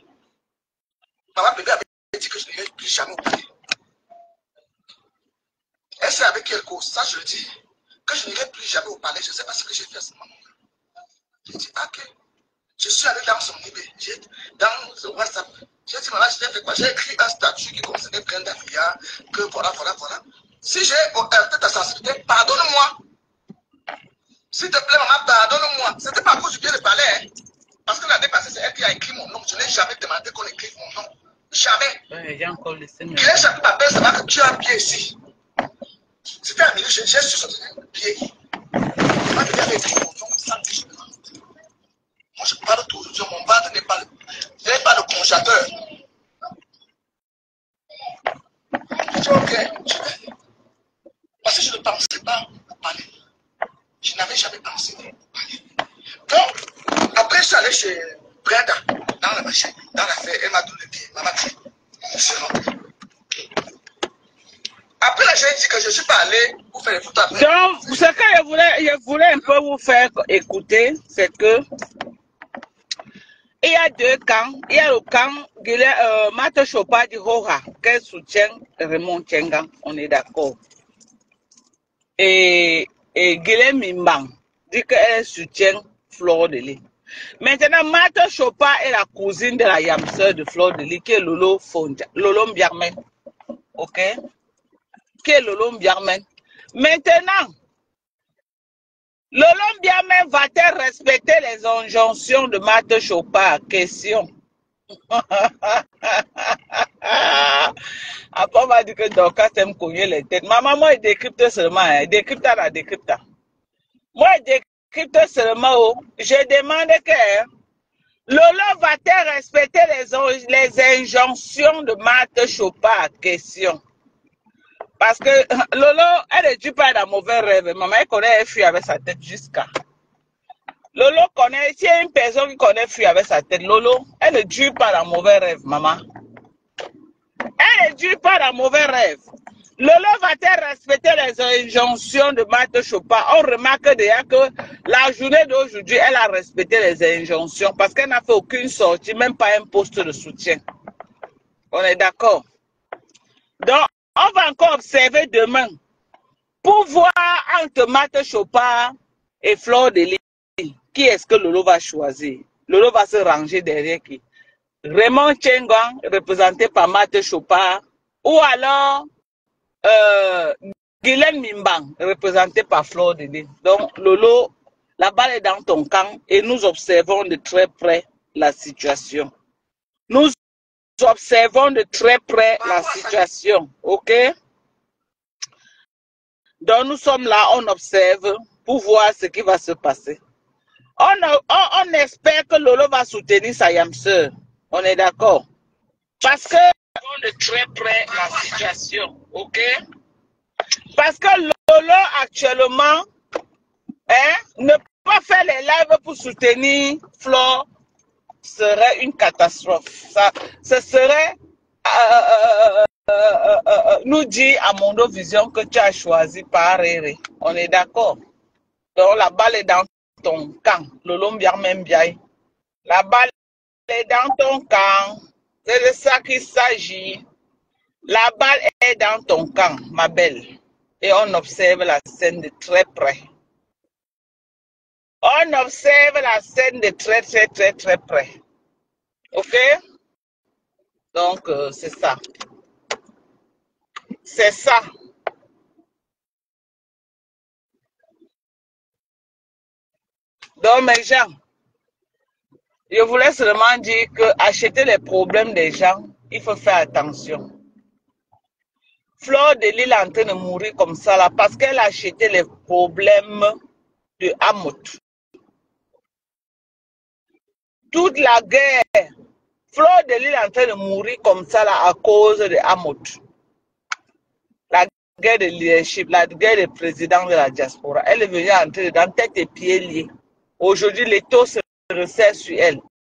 maman bébé avait dit que je n'irai plus jamais au palais. Elle sait avec quelle cause, ça je le dis, que je n'irai plus jamais au palais. Je ne sais pas ce que j'ai fait à ce moment-là. J'ai dit, ok. Je suis allé dans son eBay, dans le WhatsApp. J'ai dit, maman, je t'ai fait quoi? J'ai écrit un statut qui concernait Brenda Fia, que voilà. Si j'ai heurté ta sensibilité, pardonne-moi. S'il te plaît, maman, pardonne-moi. Ce n'était pas à cause du bien de palais. Hein. Parce que l'année passée, c'est elle qui a écrit mon nom. Je n'ai jamais demandé qu'on écrive mon nom. Jamais. J'ai encore laissé. Il est chaque appel, ça va que tu as un pied ici. C'était un milieu, j'ai sur ce pied. Moi, je vais écrire mon nom sans que je me rende. Moi, je parle tout aujourd'hui. Mon ventre n'est pas le congélateur. Je dis, ok, je vais. Parce que je ne pensais pas au palais. Je n'avais jamais pensé au palais. Donc, après, je suis allé chez Brenda, dans la machine, dans l'affaire. Elle m'a donné le pied. Maman, je suis rentré. Après, là, j'ai dit que je ne suis pas allé pour faire les photos après. Donc, ce que je voulais un peu vous faire écouter, c'est que il y a deux camps. Il y a le camp Mate Chopa du Hora, qui soutient Raymond Tchenga, on est d'accord. Et Guilhem Mimbang dit qu'elle soutient Fleur de Lis. Maintenant, Mate Chopa est la cousine de la yamseur de Fleur de Lis, qui est Lolo Mbiarmen. Ok? Qui est Lolo Mbiarmen. Maintenant, Lolo Mbiarmen va-t-elle respecter les injonctions de Mate Chopa? Question. Après, on va dire que Dorcas aime cogner les têtes. Maman, moi, il décrypte seulement. Il décrypte la décrypte. Moi, il décrypte seulement. Oh. Je demande que Lolo va-t-elle respecter les injonctions de Mate Chopa? Question. Parce que Lolo, elle ne tue pas dans mauvais rêve. Maman, elle connaît elle fuit avec sa tête jusqu'à. Lolo connaît, s'il y a une personne qui connaît fuir avec sa tête, Lolo, elle ne tue pas dans mauvais rêve, maman. Elle ne tue pas dans mauvais rêve. Lolo va-t-elle respecter les injonctions de Mate Chopa? On remarque déjà que la journée d'aujourd'hui, elle a respecté les injonctions parce qu'elle n'a fait aucune sortie, même pas un poste de soutien. On est d'accord? Donc, on va encore observer demain pour voir entre Mate Chopa et Fleur de Lis, qui est-ce que Lolo va choisir? Lolo va se ranger derrière qui? Raymond Tchenga, représenté par Mate Chopa, ou alors Guilhem Mimbang, représenté par Fleur de Lis. Donc, Lolo, la balle est dans ton camp et nous observons de très près la situation. Nous observons de très près la situation, ok? Donc, nous sommes là, on observe pour voir ce qui va se passer. On espère que Lolo va soutenir sa yamseur. On est d'accord? Parce que nous observons de très près la situation, ok? Parce que Lolo, actuellement, ne pas faire les lives pour soutenir Flore serait une catastrophe. Ce serait nous dire à Mondo Vision que tu as choisi par Rere. On est d'accord? Donc la balle est dans ton camp. Lolo Mbiarmen Biaye. La balle est dans ton camp. C'est de ça qu'il s'agit. La balle est dans ton camp, ma belle. Et on observe la scène de très près. On observe la scène de très près. Ok? Donc, c'est ça. C'est ça. Donc, mes gens, je voulais seulement dire que acheter les problèmes des gens, il faut faire attention. Fleur de Lis est en train de mourir comme ça là parce qu'elle a acheté les problèmes de Hamout. Toute la guerre, Fleur de Lis est en train de mourir comme ça là à cause de Hamout. La guerre de leadership, la guerre de président de la diaspora. Elle est venue entrer dans tête et pieds liés. Aujourd'hui, l'étau se resserre sur elle.